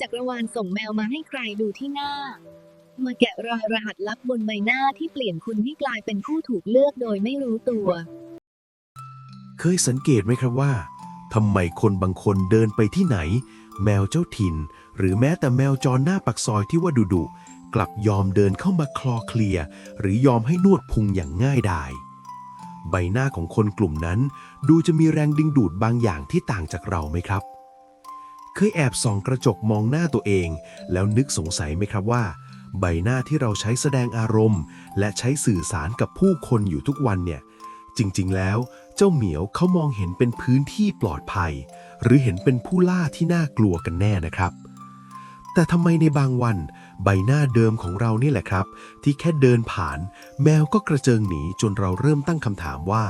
จักรวาลส่งแมวมาให้ใครดูที่หน้ามาแกะรอยรหัสลับบนใบหน้าที่เปลี่ยนคุณให้กลายเป็นผู้ถูกเลือกโดยไม่รู้ตัว เคยสังเกตไหมครับว่าทำไมคนบางคนเดินไปที่ไหนแมวเจ้าถิ่นหรือแม้แต่แมวจรหน้าปากซอยที่ว่าดุๆกลับยอมเดินเข้ามาคลอเคลียร์หรือยอมให้นวดพุงอย่างง่ายดายใบหน้าของคนกลุ่มนั้นดูจะมีแรงดึงดูดบางอย่างที่ต่างจากเราไหมครับเคยแอบส่องกระจกมองหน้าตัวเองแล้วนึกสงสัยไหมครับว่าใบหน้าที่เราใช้แสดงอารมณ์และใช้สื่อสารกับผู้คนอยู่ทุกวันเนี่ยจริงๆแล้วเจ้าเหมียวเขามองเห็นเป็นพื้นที่ปลอดภัยหรือเห็นเป็นผู้ล่าที่น่ากลัวกันแน่นะครับแต่ทำไมในบางวันใบหน้าเดิมของเรานี่แหละครับที่แค่เดินผ่านแมวก็กระเจิงหนีจนเราเริ่มตั้งคำถามว่า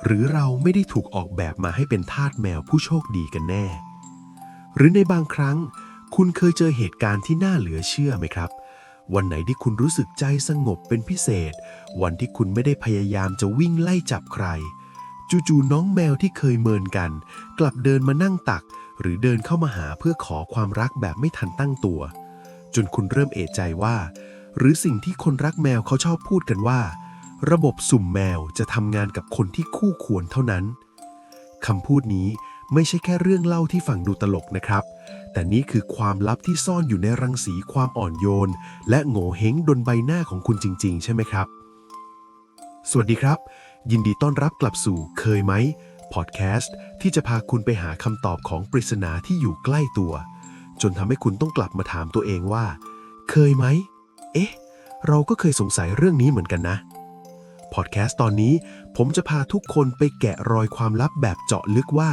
หรือเราไม่ได้ถูกออกแบบมาให้เป็นทาสแมวผู้โชคดีกันแน่หรือในบางครั้งคุณเคยเจอเหตุการณ์ที่น่าเหลือเชื่อไหมครับวันไหนที่คุณรู้สึกใจสงบเป็นพิเศษวันที่คุณไม่ได้พยายามจะวิ่งไล่จับใครจู่ๆน้องแมวที่เคยเมินกันกลับเดินมานั่งตักหรือเดินเข้ามาหาเพื่อขอความรักแบบไม่ทันตั้งตัวจนคุณเริ่มเอะใจว่าหรือสิ่งที่คนรักแมวเขาชอบพูดกันว่าระบบสุ่มแมวจะทำงานกับคนที่คู่ควรเท่านั้นคำพูดนี้ไม่ใช่แค่เรื่องเล่าที่ฟังดูตลกนะครับแต่นี่คือความลับที่ซ่อนอยู่ในรังสีความอ่อนโยนและโง่เฮงบนใบหน้าของคุณจริงๆใช่ไหมครับสวัสดีครับยินดีต้อนรับกลับสู่เคยไหมพอดแคสต์ที่จะพาคุณไปหาคำตอบของปริศนาที่อยู่ใกล้ตัวจนทำให้คุณต้องกลับมาถามตัวเองว่าเคยไหมเราก็เคยสงสัยเรื่องนี้เหมือนกันนะพอดแคสต์ตอนนี้ผมจะพาทุกคนไปแกะรอยความลับแบบเจาะลึกว่า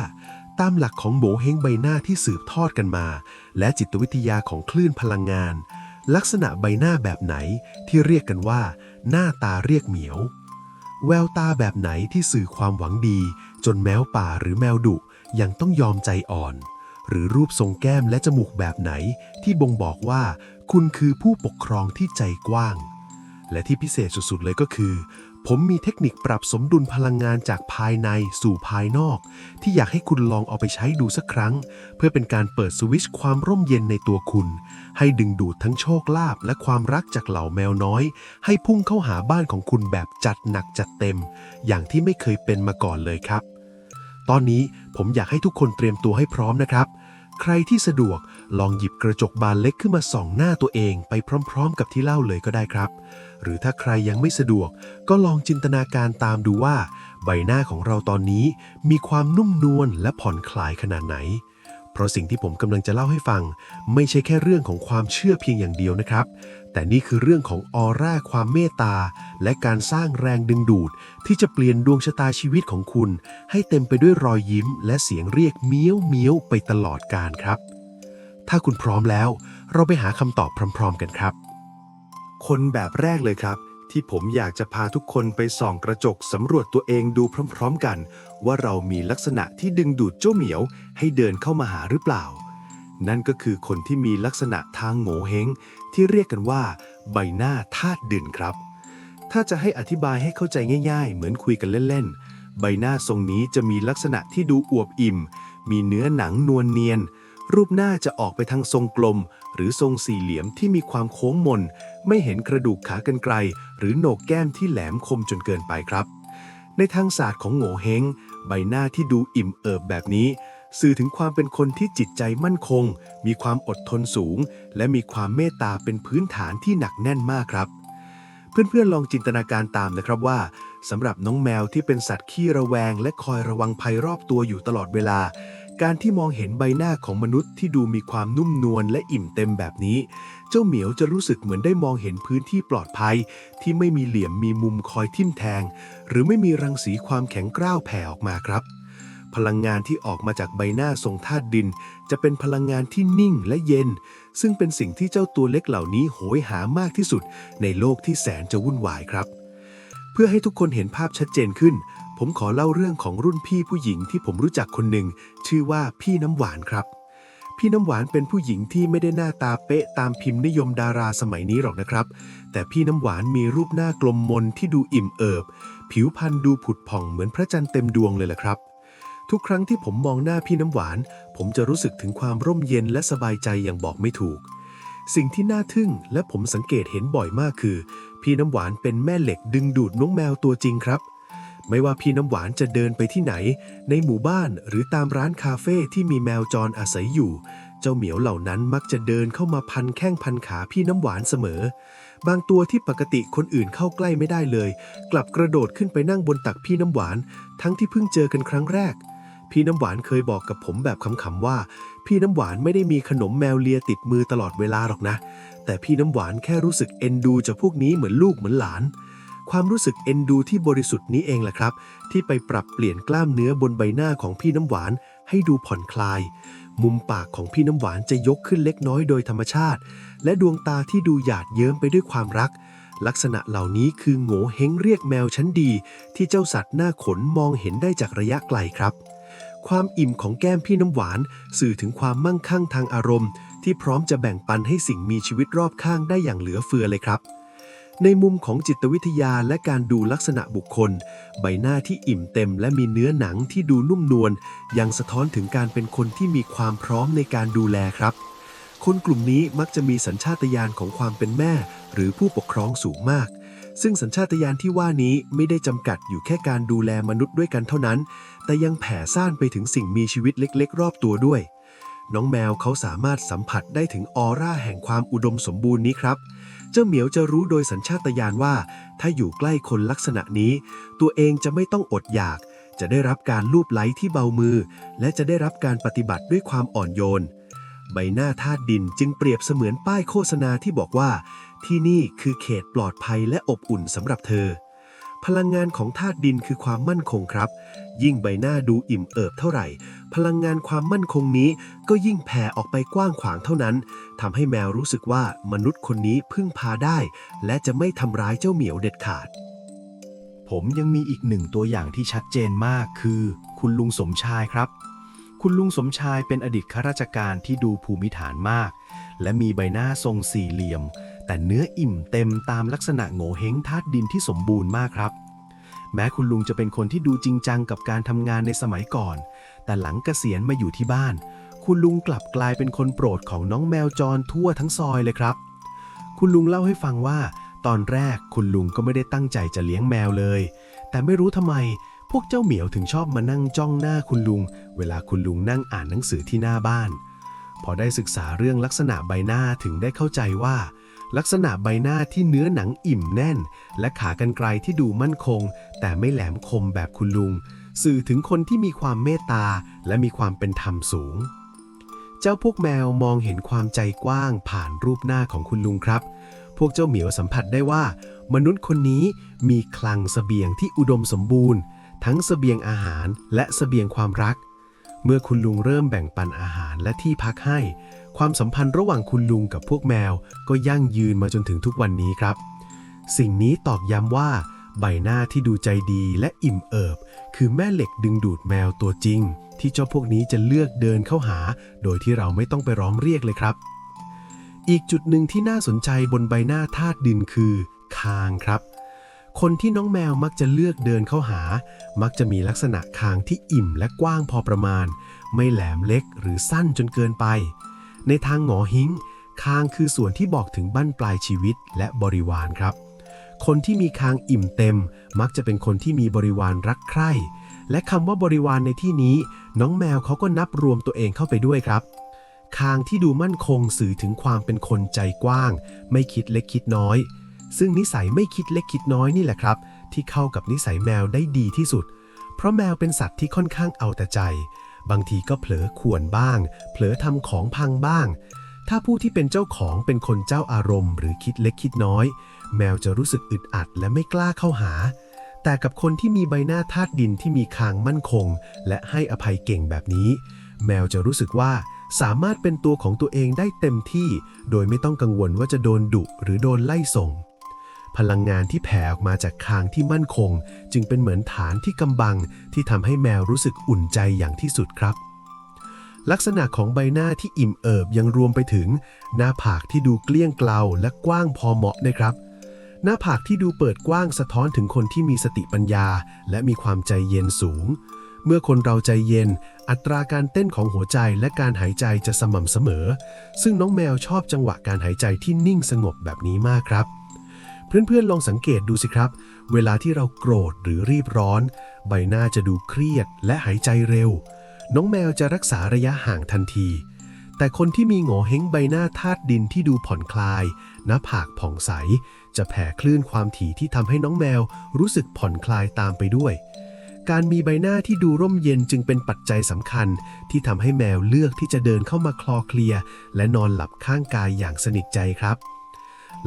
ตามหลักของโหมเฮงใบหน้าที่สืบทอดกันมาและจิตวิทยาของคลื่นพลังงานลักษณะใบหน้าแบบไหนที่เรียกกันว่าหน้าตาเรียกเหมียวแววตาแบบไหนที่สื่อความหวังดีจนแมวป่าหรือแมวดุยังต้องยอมใจอ่อนหรือรูปทรงแก้มและจมูกแบบไหนที่บ่งบอกว่าคุณคือผู้ปกครองที่ใจกว้างและที่พิเศษสุดๆเลยก็คือผมมีเทคนิคปรับสมดุลพลังงานจากภายในสู่ภายนอกที่อยากให้คุณลองเอาไปใช้ดูสักครั้งเพื่อเป็นการเปิดสวิตช์ความร่มเย็นในตัวคุณให้ดึงดูดทั้งโชคลาภและความรักจากเหล่าแมวน้อยให้พุ่งเข้าหาบ้านของคุณแบบจัดหนักจัดเต็มอย่างที่ไม่เคยเป็นมาก่อนเลยครับตอนนี้ผมอยากให้ทุกคนเตรียมตัวให้พร้อมนะครับใครที่สะดวกลองหยิบกระจกบานเล็กขึ้นมาส่องหน้าตัวเองไปพร้อมๆกับที่เล่าเลยก็ได้ครับหรือถ้าใครยังไม่สะดวกก็ลองจินตนาการตามดูว่าใบหน้าของเราตอนนี้มีความนุ่มนวลและผ่อนคลายขนาดไหนเพราะสิ่งที่ผมกำลังจะเล่าให้ฟังไม่ใช่แค่เรื่องของความเชื่อเพียงอย่างเดียวนะครับแต่นี่คือเรื่องของออร่าความเมตตาและการสร้างแรงดึงดูดที่จะเปลี่ยนดวงชะตาชีวิตของคุณให้เต็มไปด้วยรอยยิ้มและเสียงเรียกเมี้ยวเมี้ยวไปตลอดกาลครับถ้าคุณพร้อมแล้วเราไปหาคำตอบพร้อมๆกันครับคนแบบแรกเลยครับที่ผมอยากจะพาทุกคนไปส่องกระจกสำรวจตัวเองดูพร้อมๆกันว่าเรามีลักษณะที่ดึงดูดเจ้าเหมียวให้เดินเข้ามาหาหรือเปล่านั่นก็คือคนที่มีลักษณะทางโหงเฮงที่เรียกกันว่าใบหน้าธาตุดินครับถ้าจะให้อธิบายให้เข้าใจง่ายๆเหมือนคุยกันเล่นๆใบหน้าทรงนี้จะมีลักษณะที่ดูอวบอิ่มมีเนื้อหนังนวลเนียนรูปหน้าจะออกไปทางทรงกลมหรือทรงสี่เหลี่ยมที่มีความโค้งมนไม่เห็นกระดูกขากรรไกรหรือโหนกแก้มที่แหลมคมจนเกินไปครับในทางศาสตร์ของโง่เฮงใบหน้าที่ดูอิ่มเอิบแบบนี้สื่อถึงความเป็นคนที่จิตใจมั่นคงมีความอดทนสูงและมีความเมตตาเป็นพื้นฐานที่หนักแน่นมากครับเพื่อนๆลองจินตนาการตามนะครับว่าสำหรับน้องแมวที่เป็นสัตว์ขี้ระแวงและคอยระวังภัยรอบตัวอยู่ตลอดเวลาการที่มองเห็นใบหน้าของมนุษย์ที่ดูมีความนุ่มนวลและอิ่มเต็มแบบนี้เจ้าเหมียวจะรู้สึกเหมือนได้มองเห็นพื้นที่ปลอดภัยที่ไม่มีเหลี่ยมมีมุมคอยทิ่มแทงหรือไม่มีรังสีความแข็งกร้าวแผ่ออกมาครับพลังงานที่ออกมาจากใบหน้าทรงธาตุดินจะเป็นพลังงานที่นิ่งและเย็นซึ่งเป็นสิ่งที่เจ้าตัวเล็กเหล่านี้โหยหามากที่สุดในโลกที่แสนจะวุ่นวายครับเพื่อให้ทุกคนเห็นภาพชัดเจนขึ้นผมขอเล่าเรื่องของรุ่นพี่ผู้หญิงที่ผมรู้จักคนหนึ่งชื่อว่าพี่น้ำหวานครับพี่น้ำหวานเป็นผู้หญิงที่ไม่ได้หน้าตาเป๊ะตามพิมพ์นิยมดาราสมัยนี้หรอกนะครับแต่พี่น้ำหวานมีรูปหน้ากลมมนที่ดูอิ่มเอิบผิวพรรณดูผุดผ่องเหมือนพระจันทร์เต็มดวงเลยล่ะครับ ทุกครั้งที่ผมมองหน้าพี่น้ำหวานผมจะรู้สึกถึงความร่มเย็นและสบายใจอย่างบอกไม่ถูกสิ่งที่น่าทึ่งและผมสังเกตเห็นบ่อยมากคือพี่น้ำหวานเป็นแม่เหล็กดึงดูดน้องแมวตัวจริงครับไม่ว่าพี่น้ำหวานจะเดินไปที่ไหนในหมู่บ้านหรือตามร้านคาเฟ่ที่มีแมวจรอาศัยอยู่เจ้าเหมียวเหล่านั้นมักจะเดินเข้ามาพันแข้งพันขาพี่น้ำหวานเสมอบางตัวที่ปกติคนอื่นเข้าใกล้ไม่ได้เลยกลับกระโดดขึ้นไปนั่งบนตักพี่น้ำหวานทั้งที่เพิ่งเจอกันครั้งแรกพี่น้ำหวานเคยบอกกับผมแบบขำๆว่าพี่น้ำหวานไม่ได้มีขนมแมวเลียติดมือตลอดเวลาหรอกนะแต่พี่น้ำหวานแค่รู้สึกเอ็นดูเจ้าพวกนี้เหมือนลูกเหมือนหลานความรู้สึกเอ็นดูที่บริสุทธิ์นี้เองแหละครับที่ไปปรับเปลี่ยนกล้ามเนื้อบนใบหน้าของพี่น้ำหวานให้ดูผ่อนคลายมุมปากของพี่น้ำหวานจะยกขึ้นเล็กน้อยโดยธรรมชาติและดวงตาที่ดูหยาดเยิ้มไปด้วยความรักลักษณะเหล่านี้คือโง่เฮงเรียกแมวชั้นดีที่เจ้าสัตว์หน้าขนมองเห็นได้จากระยะไกลครับความอิ่มของแก้มพี่น้ำหวานสื่อถึงความมั่งคั่งทางอารมณ์ที่พร้อมจะแบ่งปันให้สิ่งมีชีวิตรอบข้างได้อย่างเหลือเฟือเลยครับในมุมของจิตวิทยาและการดูลักษณะบุคคลใบหน้าที่อิ่มเต็มและมีเนื้อหนังที่ดูนุ่มนวลยังสะท้อนถึงการเป็นคนที่มีความพร้อมในการดูแลครับคนกลุ่มนี้มักจะมีสัญชาตญาณของความเป็นแม่หรือผู้ปกครองสูงมากซึ่งสัญชาตญาณที่ว่านี้ไม่ได้จำกัดอยู่แค่การดูแลมนุษย์ด้วยกันเท่านั้นแต่ยังแผ่ซ่านไปถึงสิ่งมีชีวิตเล็กๆรอบตัวด้วยน้องแมวเขาสามารถสัมผัสได้ถึงออร่าแห่งความอุดมสมบูรณ์นี้ครับเจ้าเหมียวจะรู้โดยสัญชาตญาณว่าถ้าอยู่ใกล้คนลักษณะนี้ตัวเองจะไม่ต้องอดอยากจะได้รับการลูบไล้ที่เบามือและจะได้รับการปฏิบัติด้วยความอ่อนโยนใบหน้าธาตุดินจึงเปรียบเสมือนป้ายโฆษณาที่บอกว่าที่นี่คือเขตปลอดภัยและอบอุ่นสำหรับเธอพลังงานของธาตุดินคือความมั่นคงครับยิ่งใบหน้าดูอิ่มเอิบเท่าไหร่พลังงานความมั่นคงนี้ก็ยิ่งแผ่ออกไปกว้างขวางเท่านั้นทำให้แมวรู้สึกว่ามนุษย์คนนี้พึ่งพาได้และจะไม่ทำร้ายเจ้าเหมียวเด็ดขาดผมยังมีอีกหนึ่งตัวอย่างที่ชัดเจนมากคือคุณลุงสมชายครับคุณลุงสมชายเป็นอดีตข้าราชการที่ดูภูมิฐานมากและมีใบหน้าทรงสี่เหลี่ยมแต่เนื้ออิ่มเต็มตามลักษณะโง่เฮงธาตุดินที่สมบูรณ์มากครับแม้คุณลุงจะเป็นคนที่ดูจริงจังกับการทำงานในสมัยก่อนแต่หลังเกษียณมาอยู่ที่บ้านคุณลุงกลับกลายเป็นคนโปรดของน้องแมวจรทั่วทั้งซอยเลยครับคุณลุงเล่าให้ฟังว่าตอนแรกคุณลุงก็ไม่ได้ตั้งใจจะเลี้ยงแมวเลยแต่ไม่รู้ทำไมพวกเจ้าเหมียวถึงชอบมานั่งจ้องหน้าคุณลุงเวลาคุณลุงนั่งอ่านหนังสือที่หน้าบ้านพอได้ศึกษาเรื่องลักษณะใบหน้าถึงได้เข้าใจว่าลักษณะใบหน้าที่เนื้อหนังอิ่มแน่นและขากรรไกรที่ดูมั่นคงแต่ไม่แหลมคมแบบคุณลุงสื่อถึงคนที่มีความเมตตาและมีความเป็นธรรมสูงเจ้าพวกแมวมองเห็นความใจกว้างผ่านรูปหน้าของคุณลุงครับพวกเจ้าเหมียวสัมผัสได้ว่ามนุษย์คนนี้มีคลังเสบียงที่อุดมสมบูรณ์ทั้งเสบียงอาหารและเสบียงความรักเมื่อคุณลุงเริ่มแบ่งปันอาหารและที่พักให้ความสัมพันธ์ระหว่างคุณลุงกับพวกแมวก็ยั่งยืนมาจนถึงทุกวันนี้ครับสิ่งนี้ตอกย้ำว่าใบหน้าที่ดูใจดีและอิ่มเอิบคือแม่เหล็กดึงดูดแมวตัวจริงที่เจ้าพวกนี้จะเลือกเดินเข้าหาโดยที่เราไม่ต้องไปร้องเรียกเลยครับอีกจุดหนึ่งที่น่าสนใจบนใบหน้าธาตุดินคือคางครับคนที่น้องแมวมักจะเลือกเดินเข้าหามักจะมีลักษณะคางที่อิ่มและกว้างพอประมาณไม่แหลมเล็กหรือสั้นจนเกินไปในทางหงอหิ้งคางคือส่วนที่บอกถึงบั้นปลายชีวิตและบริวารครับคนที่มีคางอิ่มเต็มมักจะเป็นคนที่มีบริวารรักใคร่และคำว่าบริวารในที่นี้น้องแมวเขาก็นับรวมตัวเองเข้าไปด้วยครับคางที่ดูมั่นคงสื่อถึงความเป็นคนใจกว้างไม่คิดเล็กคิดน้อยซึ่งนิสัยไม่คิดเล็กคิดน้อยนี่แหละครับที่เข้ากับนิสัยแมวได้ดีที่สุดเพราะแมวเป็นสัตว์ที่ค่อนข้างเอาแต่ใจบางทีก็เผลอข่วนบ้างเผลอทำของพังบ้างถ้าผู้ที่เป็นเจ้าของเป็นคนเจ้าอารมณ์หรือคิดเล็กคิดน้อยแมวจะรู้สึกอึดอัดและไม่กล้าเข้าหาแต่กับคนที่มีใบหน้าธาตุดินที่มีคางมั่นคงและให้อภัยเก่งแบบนี้แมวจะรู้สึกว่าสามารถเป็นตัวของตัวเองได้เต็มที่โดยไม่ต้องกังวลว่าจะโดนดุหรือโดนไล่ส่งพลังงานที่แผ่ออกมาจากคางที่มั่นคงจึงเป็นเหมือนฐานที่กำบังที่ทำให้แมวรู้สึกอุ่นใจอย่างที่สุดครับลักษณะของใบหน้าที่อิ่มเอิบยังรวมไปถึงหน้าผากที่ดูเกลี้ยงเกลาและกว้างพอเหมาะนะครับหน้าผากที่ดูเปิดกว้างสะท้อนถึงคนที่มีสติปัญญาและมีความใจเย็นสูง เมื่อคนเราใจเย็นอัตราการเต้นของหัวใจและการหายใจจะสม่ำเสมอซึ่งน้องแมวชอบจังหวะการหายใจที่นิ่งสงบแบบนี้มากครับเพื่อนๆลองสังเกตดูสิครับเวลาที่เราโกรธหรือรีบร้อนใบหน้าจะดูเครียดและหายใจเร็วน้องแมวจะรักษาระยะห่างทันทีแต่คนที่มีโง่เห้งใบหน้าธาตุดินที่ดูผ่อนคลายหน้าผากผ่องใสจะแผ่คลื่นความถี่ที่ทำให้น้องแมวรู้สึกผ่อนคลายตามไปด้วยการมีใบหน้าที่ดูร่มเย็นจึงเป็นปัจจัยสำคัญที่ทำให้แมวเลือกที่จะเดินเข้ามาคลอเคลียร์และนอนหลับข้างกายอย่างสนิทใจครับ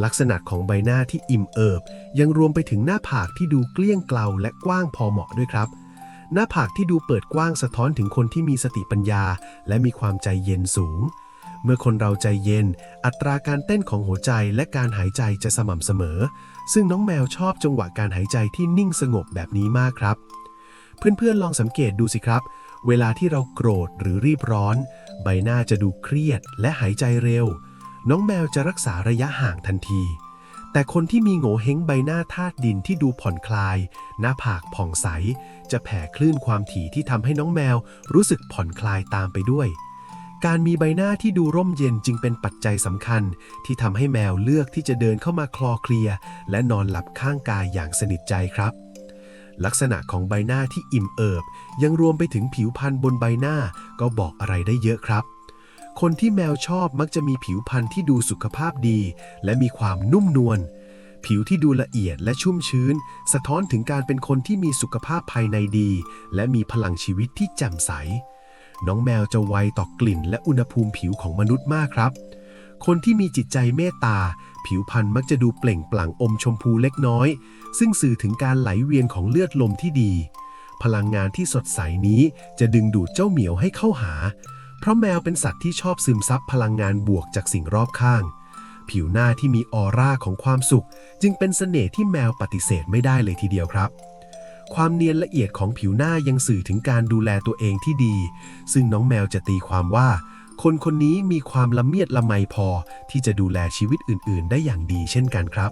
ลักษณะของใบหน้าที่อิ่มเอิบยังรวมไปถึงหน้าผากที่ดูเกลี้ยงเกลาและกว้างพอเหมาะด้วยครับหน้าผากที่ดูเปิดกว้างสะท้อนถึงคนที่มีสติปัญญาและมีความใจเย็นสูงเมื่อคนเราใจเย็นอัตราการเต้นของหัวใจและการหายใจจะสม่ำเสมอซึ่งน้องแมวชอบจังหวะการหายใจที่นิ่งสงบแบบนี้มากครับเพื่อนๆลองสังเกตดูสิครับเวลาที่เราโกรธหรือรีบร้อนใบหน้าจะดูเครียดและหายใจเร็วน้องแมวจะรักษาระยะห่างทันทีแต่คนที่มีโง่เห้งใบหน้าธาตุดินที่ดูผ่อนคลายหน้าผากผ่องใสจะแผ่คลื่นความถี่ที่ทำให้น้องแมวรู้สึกผ่อนคลายตามไปด้วยการมีใบหน้าที่ดูร่มเย็นจึงเป็นปัจจัยสำคัญที่ทำให้แมวเลือกที่จะเดินเข้ามาคลอเคลียร์และนอนหลับข้างกายอย่างสนิทใจครับลักษณะของใบหน้าที่อิ่มเอิบยังรวมไปถึงผิวพรรณบนใบหน้าก็บอกอะไรได้เยอะครับคนที่แมวชอบมักจะมีผิวพรรณที่ดูสุขภาพดีและมีความนุ่มนวลผิวที่ดูละเอียดและชุ่มชื้นสะท้อนถึงการเป็นคนที่มีสุขภาพภายในดีและมีพลังชีวิตที่แจ่มใสน้องแมวจะไวต่อกลิ่นและอุณหภูมิผิวของมนุษย์มากครับคนที่มีจิตใจเมตตาผิวพรรณมักจะดูเปล่งปลั่งอมชมพูเล็กน้อยซึ่งสื่อถึงการไหลเวียนของเลือดลมที่ดีพลังงานที่สดใสนี้จะดึงดูดเจ้าเหมียวให้เข้าหาเพราะแมวเป็นสัตว์ที่ชอบซึมซับพลังงานบวกจากสิ่งรอบข้างผิวหน้าที่มีออร่าของความสุขจึงเป็นเสน่ห์ที่แมวปฏิเสธไม่ได้เลยทีเดียวครับความเนียนละเอียดของผิวหน้ายังสื่อถึงการดูแลตัวเองที่ดีซึ่งน้องแมวจะตีความว่าคนคนนี้มีความละเมียดละไมพอที่จะดูแลชีวิตอื่นๆได้อย่างดีเช่นกันครับ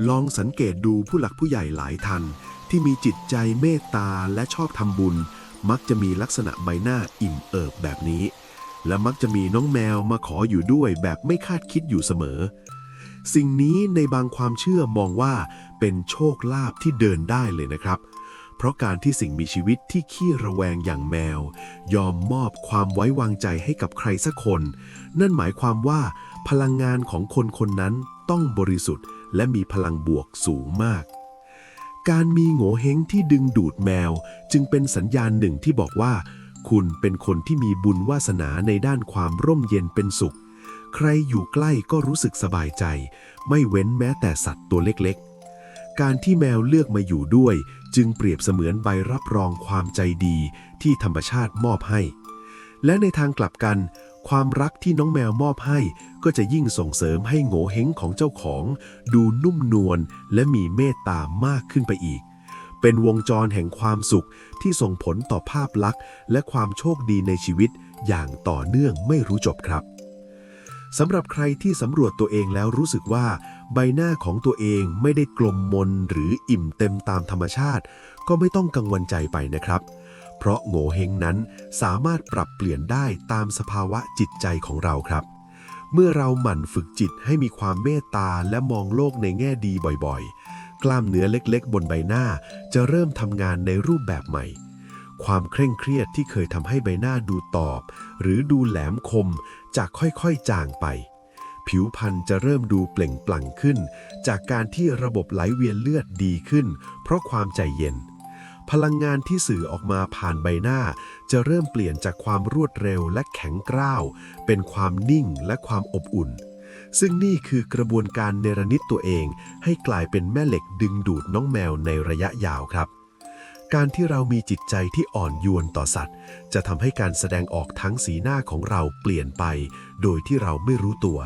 ลองสังเกตดูผู้หลักผู้ใหญ่หลายท่านที่มีจิตใจเมตตาและชอบทำบุญมักจะมีลักษณะใบหน้าอิ่มเอิบแบบนี้และมักจะมีน้องแมวมาขออยู่ด้วยแบบไม่คาดคิดอยู่เสมอสิ่งนี้ในบางความเชื่อมองว่าเป็นโชคลาภที่เดินได้เลยนะครับเพราะการที่สิ่งมีชีวิตที่ขี้ระแวงอย่างแมวยอมมอบความไว้วางใจให้กับใครสักคนนั่นหมายความว่าพลังงานของคนคนนั้นต้องบริสุทธิ์และมีพลังบวกสูงมากการมีโง่เห้งที่ดึงดูดแมวจึงเป็นสัญญาณหนึ่งที่บอกว่าคุณเป็นคนที่มีบุญวาสนาในด้านความร่มเย็นเป็นสุขใครอยู่ใกล้ก็รู้สึกสบายใจไม่เว้นแม้แต่สัตว์ตัวเล็กๆการที่แมวเลือกมาอยู่ด้วยจึงเปรียบเสมือนใบรับรองความใจดีที่ธรรมชาติมอบให้และในทางกลับกันความรักที่น้องแมวมอบให้ก็จะยิ่งส่งเสริมให้โง่เห้งของเจ้าของดูนุ่มนวลและมีเมตตามากขึ้นไปอีกเป็นวงจรแห่งความสุขที่ส่งผลต่อภาพลักษณ์และความโชคดีในชีวิตอย่างต่อเนื่องไม่รู้จบครับสำหรับใครที่สำรวจตัวเองแล้วรู้สึกว่าใบหน้าของตัวเองไม่ได้กลมมนหรืออิ่มเต็มตามธรรมชาติก็ไม่ต้องกังวลใจไปนะครับเพราะโง่เฮงนั้นสามารถปรับเปลี่ยนได้ตามสภาวะจิตใจของเราครับเมื่อเราหมั่นฝึกจิตให้มีความเมตตาและมองโลกในแง่ดีบ่อยๆกล้ามเนื้อเล็กๆบนใบหน้าจะเริ่มทำงานในรูปแบบใหม่ความเคร่งเครียดที่เคยทำให้ใบหน้าดูตอบหรือดูแหลมคมจะค่อยๆจางไปผิวพรรณจะเริ่มดูเปล่งปลั่งขึ้นจากการที่ระบบไหลเวียนเลือดดีขึ้นเพราะความใจเย็นพลังงานที่สื่อออกมาผ่านใบหน้าจะเริ่มเปลี่ยนจากความรวดเร็วและแข็งกร้าวเป็นความนิ่งและความอบอุ่นซึ่งนี่คือกระบวนการเนรมิตตัวเองให้กลายเป็นแม่เหล็กดึงดูดน้องแมวในระยะยาวครับการที่เรามีจิตใจที่อ่อนโยนต่อสัตว์จะทำให้การแสดงออกทั้งสีหน้าของเราเปลี่ยนไปโดยที่เราไม่รู้ตัว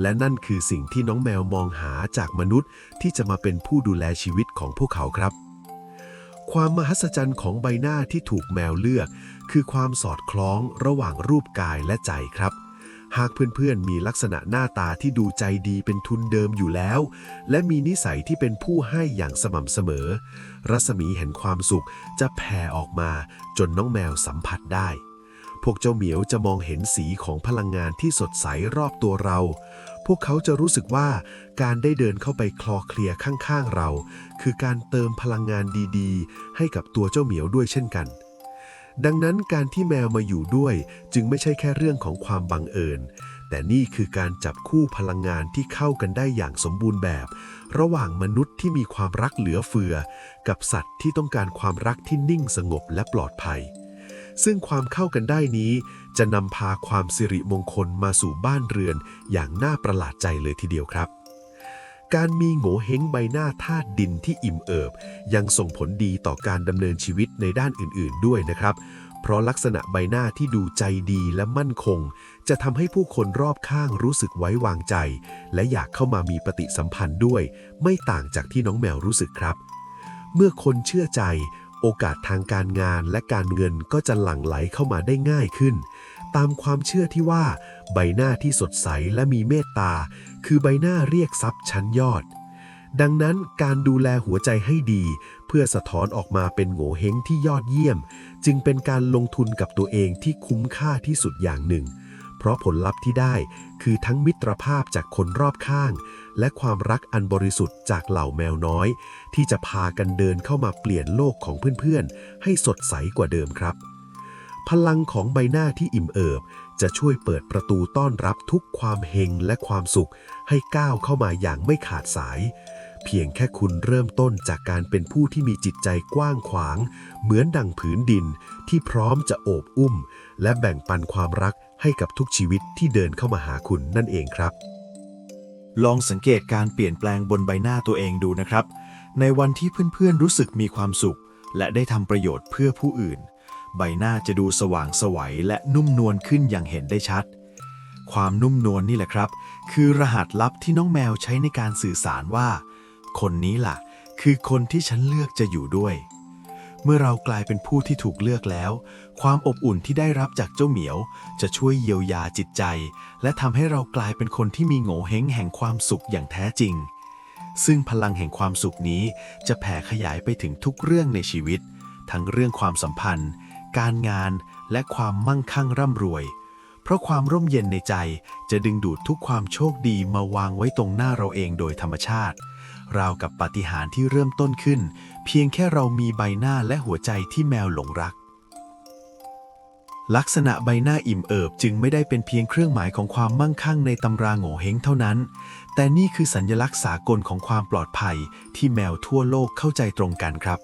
และนั่นคือสิ่งที่น้องแมวมองหาจากมนุษย์ที่จะมาเป็นผู้ดูแลชีวิตของพวกเขาครับความมหัศจรรย์ของใบหน้าที่ถูกแมวเลือกคือความสอดคล้องระหว่างรูปกายและใจครับ หากเพื่อนๆมีลักษณะหน้าตาที่ดูใจดีเป็นทุนเดิมอยู่แล้ว และมีนิสัยที่เป็นผู้ให้อย่างสม่ำเสมอ รัศมีแห่งความสุขจะแผ่ออกมาจนน้องแมวสัมผัสได้ พวกเจ้าเหมียวจะมองเห็นสีของพลังงานที่สดใสรอบตัวเรา พวกเขาจะรู้สึกว่าการได้เดินเข้าไปคลอเคลียร์ข้างๆเรา คือการเติมพลังงานดีๆให้กับตัวเจ้าเหมียวด้วยเช่นกัน ดังนั้นการที่แมวมาอยู่ด้วยจึงไม่ใช่แค่เรื่องของความบังเอิญ แต่นี่คือการจับคู่พลังงานที่เข้ากันได้อย่างสมบูรณ์แบบ ระหว่างมนุษย์ที่มีความรักเหลือเฟือกับสัตว์ที่ต้องการความรักที่นิ่งสงบและปลอดภัย ซึ่งความเข้ากันได้นี้จะนำพาความสิริมงคลมาสู่บ้านเรือนอย่างน่าประหลาดใจเลยทีเดียวครับ การมีโง่เห้งใบหน้าธาตุดินที่อิ่มเอิบยังส่งผลดีต่อการดำเนินชีวิตในด้านอื่นๆด้วยนะครับ เพราะลักษณะใบหน้าที่ดูใจดีและมั่นคงจะทำให้ผู้คนรอบข้างรู้สึกไว้วางใจและอยากเข้ามามีปฏิสัมพันธ์ด้วยไม่ต่างจากที่น้องแมวรู้สึกครับ เมื่อคนเชื่อใจโอกาสทางการงานและการเงินก็จะหลั่งไหลเข้ามาได้ง่ายขึ้น ตามความเชื่อที่ว่าใบหน้าที่สดใสและมีเมตตาคือใบหน้าเรียกทรัพย์ชั้นยอด ดังนั้นการดูแลหัวใจให้ดีเพื่อสะท้อนออกมาเป็นโง่เฮงที่ยอดเยี่ยมจึงเป็นการลงทุนกับตัวเองที่คุ้มค่าที่สุดอย่างหนึ่ง เพราะผลลัพธ์ที่ได้คือทั้งมิตรภาพจากคนรอบข้างและความรักอันบริสุทธิ์จากเหล่าแมวน้อยที่จะพากันเดินเข้ามาเปลี่ยนโลกของเพื่อนๆให้สดใสกว่าเดิมครับ พลังของใบหน้าที่อิ่มเอิบจะช่วยเปิดประตูต้อนรับทุกความเฮงและความสุขให้ก้าวเข้ามาอย่างไม่ขาดสาย เพียงแค่คุณเริ่มต้นจากการเป็นผู้ที่มีจิตใจกว้างขวางเหมือนดั่งผืนดินที่พร้อมจะโอบอุ้มและแบ่งปันความรักให้กับทุกชีวิตที่เดินเข้ามาหาคุณนั่นเองครับ ลองสังเกตการเปลี่ยนแปลงบนใบหน้าตัวเองดูนะครับ ในวันที่เพื่อนๆรู้สึกมีความสุขและได้ทำประโยชน์เพื่อผู้อื่น ใบหน้าจะดูสว่างไสวและนุ่มนวลขึ้นอย่างเห็นได้ชัด ความนุ่มนวลนี่แหละครับคือรหัสลับที่น้องแมวใช้ในการสื่อสารว่าคนนี้ล่ะคือคนที่ฉันเลือกจะอยู่ด้วย เมื่อเรากลายเป็นผู้ที่ถูกเลือกแล้ว ความอบอุ่นที่ได้รับจากเจ้าเหมียวจะช่วยเยียวยาจิตใจและทำให้เรากลายเป็นคนที่มีโง่เห้งแห่งความสุขอย่างแท้จริง ซึ่งพลังแห่งความสุขนี้จะแผ่ขยายไปถึงทุกเรื่องในชีวิตทั้งเรื่องความสัมพันธ์การงานและความมั่งคั่งร่ำรวยเพราะความร่มเย็นในใจจะดึงดูดทุกความโชคดีมาวางไว้ตรงหน้าเราเองโดยธรรมชาติราวกับปาฏิหาริย์ที่เริ่มต้นขึ้นเพียงแค่เรามีใบหน้าและหัวใจที่แมวหลงรักลักษณะใบหน้าอิ่มเอิบจึงไม่ได้เป็นเพียงเครื่องหมายของความมั่งคั่งในตำราโง่เฮงเท่านั้นแต่นี่คือสัญลักษณ์สากลของความปลอดภัยที่แมวทั่วโลกเข้าใจตรงกันครับ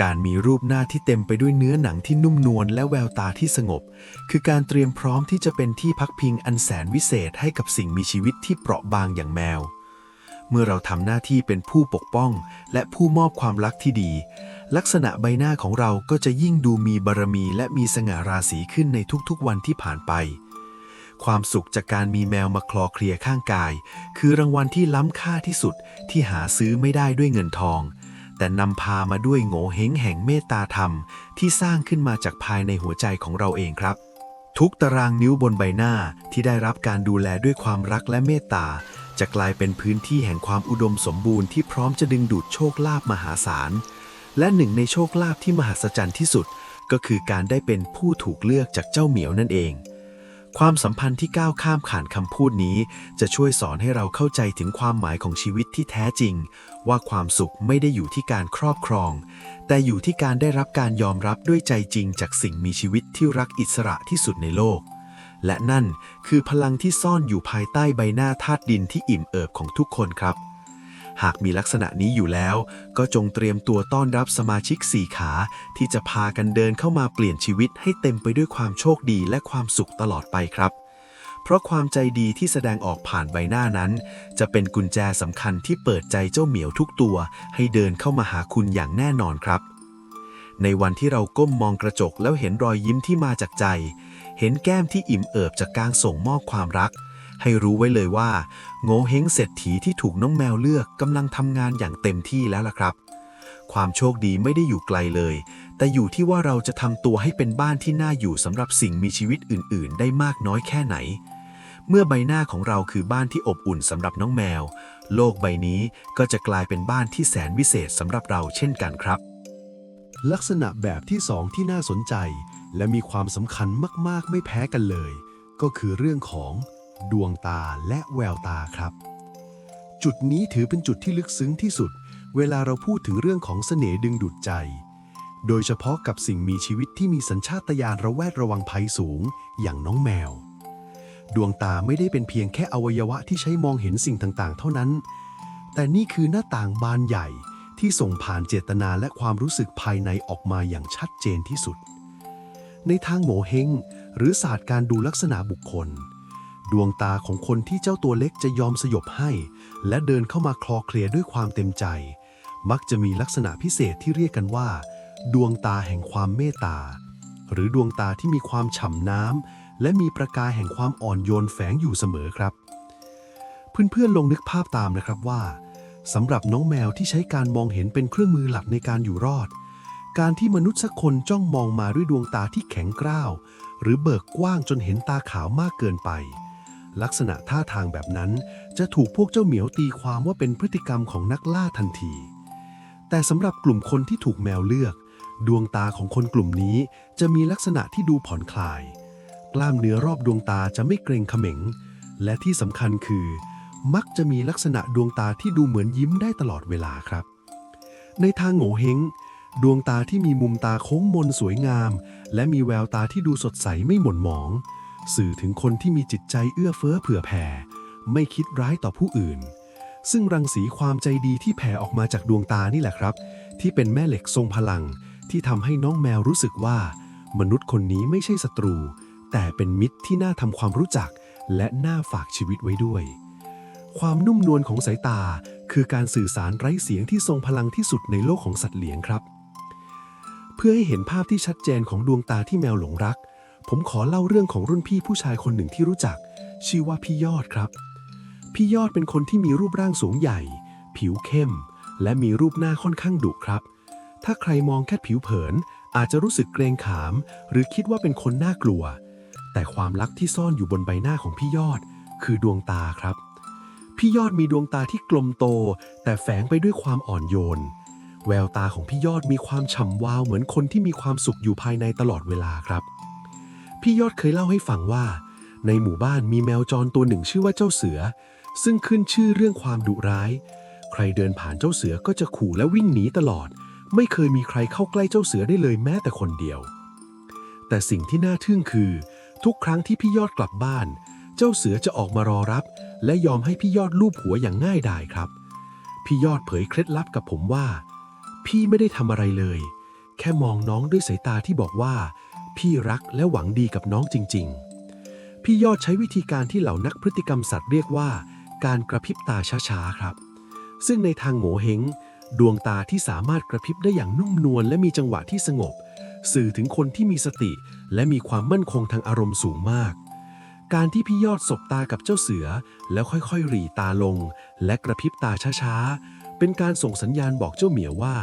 การมีรูปหน้าที่เต็มไปด้วยเนื้อหนังที่นุ่มนวลและแววตาที่สงบคือการเตรียมพร้อมที่จะเป็นที่พักพิงอันแสนวิเศษให้กับสิ่งมีชีวิตที่เปราะบางอย่างแมวเมื่อเราทำหน้าที่เป็นผู้ปกป้องและผู้มอบความรักที่ดีลักษณะใบหน้าของเราก็จะยิ่งดูมีบารมีและมีสง่าราศีขึ้นในทุกๆวันที่ผ่านไปความสุขจากการมีแมวมาคลอเคลียร์ข้างกายคือรางวัลที่ล้ำค่าที่สุดที่หาซื้อไม่ได้ด้วยเงินทองแต่นำพามาด้วยโง่เห้งแห่งเมตตาธรรมที่สร้างขึ้นมาจากภายในหัวใจของเราเองครับทุกตารางนิ้วบนใบหน้าที่ได้รับการดูแลด้วยความรักและเมตตาจะกลายเป็นพื้นที่แห่งความอุดมสมบูรณ์ที่พร้อมจะดึงดูดโชคลาภมหาศาลและหนึ่งในโชคลาภที่มหัศจรรย์ที่สุดก็คือการได้เป็นผู้ถูกเลือกจากเจ้าเหมียวนั่นเองความสัมพันธ์ที่ก้าวข้ามผ่านคำพูดนี้จะช่วยสอนให้เราเข้าใจถึงความหมายของชีวิตที่แท้จริงว่าความสุขไม่ได้อยู่ที่การครอบครองแต่อยู่ที่การได้รับการยอมรับด้วยใจจริงจากสิ่งมีชีวิตที่รักอิสระที่สุดในโลกและนั่นคือพลังที่ซ่อนอยู่ภายใต้ใบหน้าธาตุดินที่อิ่มเอิบของทุกคนครับหากมีลักษณะนี้อยู่แล้วก็จงเตรียมตัวต้อนรับสมาชิก4ขาที่จะพากันเดินเข้ามาเปลี่ยนชีวิตให้เต็มไปด้วยความโชคดีและความสุขตลอดไปครับเพราะความใจดีที่แสดงออกผ่านใบหน้านั้นจะเป็นกุญแจสำคัญที่เปิดใจเจ้าเหมียวทุกตัวให้เดินเข้ามาหาคุณอย่างแน่นอนครับในวันที่เราก้มมองกระจกแล้วเห็นรอยยิ้มที่มาจากใจเห็นแก้มที่อิ่มเอิบจากการส่งมอบความรักให้รู้ไว้เลยว่าโง่เห้งเศรษฐีที่ถูกน้องแมวเลือกกำลังทำงานอย่างเต็มที่แล้วล่ะครับความโชคดีไม่ได้อยู่ไกลเลยแต่อยู่ที่ว่าเราจะทำตัวให้เป็นบ้านที่น่าอยู่สำหรับสิ่งมีชีวิตอื่นๆได้มากน้อยแค่ไหน เมื่อใบหน้าของเราคือบ้านที่อบอุ่นสำหรับน้องแมว โลกใบนี้ก็จะกลายเป็นบ้านที่แสนวิเศษสำหรับเราเช่นกันครับ ลักษณะแบบที่สองที่น่าสนใจ และมีความสำคัญมากๆไม่แพ้กันเลย ก็คือเรื่องของดวงตาและแววตาครับ จุดนี้ถือเป็นจุดที่ลึกซึ้งที่สุด เวลาเราพูดถึงเรื่องของเสน่ห์ดึงดูดใจ โดยเฉพาะกับสิ่งมีชีวิตที่มีสัญชาตญาณระแวดระวังภัยสูงอย่างน้องแมว ดวงตาไม่ได้เป็นเพียงแค่อวัยวะที่ใช้มองเห็นสิ่งต่างๆ เท่านั้น แต่นี่คือหน้าต่างบานใหญ่ที่ส่งผ่านเจตนาและความรู้สึกภายในออกมาอย่างชัดเจนที่สุด ในทางโหงเฮงหรือศาสตร์การดูลักษณะบุคคล ดวงตาของคนที่เจ้าตัวเล็กจะยอมสยบให้ และเดินเข้ามาคลอเคลียด้วยความเต็มใจ มักจะมีลักษณะพิเศษที่เรียกกันว่า ดวงตาแห่งความเมตตา หรือดวงตาที่มีความฉ่ำน้ำและมีประกายแห่งความอ่อนโยนแฝงอยู่เสมอครับ เพื่อนๆลองนึกภาพตามนะครับว่าสำหรับน้องแมวที่ใช้การมองเห็นเป็นเครื่องมือหลักในการอยู่รอด การที่มนุษย์สักคนจ้องมองมาด้วยดวงตาที่แข็งกร้าวหรือเบิกกว้างจนเห็นตาขาวมากเกินไป ลักษณะท่าทางแบบนั้นจะถูกพวกเจ้าเหมียวตีความว่าเป็นพฤติกรรมของนักล่าทันที แต่สำหรับกลุ่มคนที่ถูกแมวเลือก ดวงตาของคนกลุ่มนี้จะมีลักษณะที่ดูผ่อนคลาย กล้ามเนื้อรอบดวงตาจะไม่เกร็งเขม็ง และที่สำคัญคือ มักจะมีลักษณะดวงตาที่ดูเหมือนยิ้มได้ตลอดเวลาครับ ในทางโหงเฮงดวงตาที่มีมุมตาโค้งมนสวยงาม และมีแววตาที่ดูสดใสไม่หม่นหมอง สื่อถึงคนที่มีจิตใจเอื้อเฟื้อเผื่อแผ่ไม่คิดร้ายต่อผู้อื่น ซึ่งรังสีความใจดีที่แผ่ออกมาจากดวงตานี่แหละครับ ที่เป็นแม่เหล็กทรงพลังที่ทำให้น้องแมวรู้สึกว่า มนุษย์คนนี้ไม่ใช่ศัตรู แต่เป็นมิตรที่น่าทำความรู้จัก และน่าฝากชีวิตไว้ด้วย ความนุ่มนวลของสายตาคือการสื่อสารไร้เสียงที่ทรงพลังที่สุดในโลกของสัตว์เลี้ยงครับ เพื่อให้เห็นภาพที่ชัดเจนของดวงตาที่แมวหลงรัก ผมขอเล่าเรื่องของรุ่นพี่ผู้ชายคนหนึ่งที่รู้จัก ชื่อว่าพี่ยอดครับ พี่ยอดเป็นคนที่มีรูปร่างสูงใหญ่ ผิวเข้ม และมีรูปหน้าค่อนข้างดุครับ ถ้าใครมองแค่ผิวเผินอาจจะรู้สึกเกรงขาม หรือคิดว่าเป็นคนน่ากลัว แต่ความลับที่ซ่อนอยู่บนใบหน้าของพี่ยอดคือดวงตาครับ พี่ยอดมีดวงตาที่กลมโต แต่แฝงไปด้วยความอ่อนโยน แววตาของพี่ยอดมีความฉ่ำวาวเหมือนคนที่มีความสุขอยู่ภายในตลอดเวลาครับ พี่ยอดเคยเล่าให้ฟังว่า ในหมู่บ้านมีแมวจรตัวหนึ่งชื่อว่าเจ้าเสือ ซึ่งขึ้นชื่อเรื่องความดุร้าย ใครเดินผ่านเจ้าเสือก็จะขู่และวิ่งหนีตลอด ไม่เคยมีใครเข้าใกล้เจ้าเสือได้เลยแม้แต่คนเดียว แต่สิ่งที่น่าทึ่งคือ ทุกครั้งที่พี่ยอดกลับบ้าน เจ้าเสือจะออกมารอรับ และยอมให้พี่ยอดลูบหัวอย่างง่ายดายครับ พี่ยอดเผยเคล็ดลับกับผมว่า พี่ไม่ได้ทำอะไรเลย แค่มองน้องด้วยสายตาที่บอกว่า พี่รักและหวังดีกับน้องจริงๆ พี่ยอดใช้วิธีการที่เหล่านักพฤติกรรมสัตว์เรียกว่า การกระพริบตาช้าๆครับ ซึ่งในทางโหงเฮงดวงตาที่สามารถกระพริบได้อย่างนุ่มนวลและมีจังหวะที่สงบ สื่อถึงคนที่มีสติและมีความมั่นคงทางอารมณ์สูงมาก การที่พี่ยอดสบตากับเจ้าเสือแล้วค่อยๆหรี่ตาลงและกระพริบตาช้าๆเป็นการส่งสัญญาณบอกเจ้าเหมียวว่า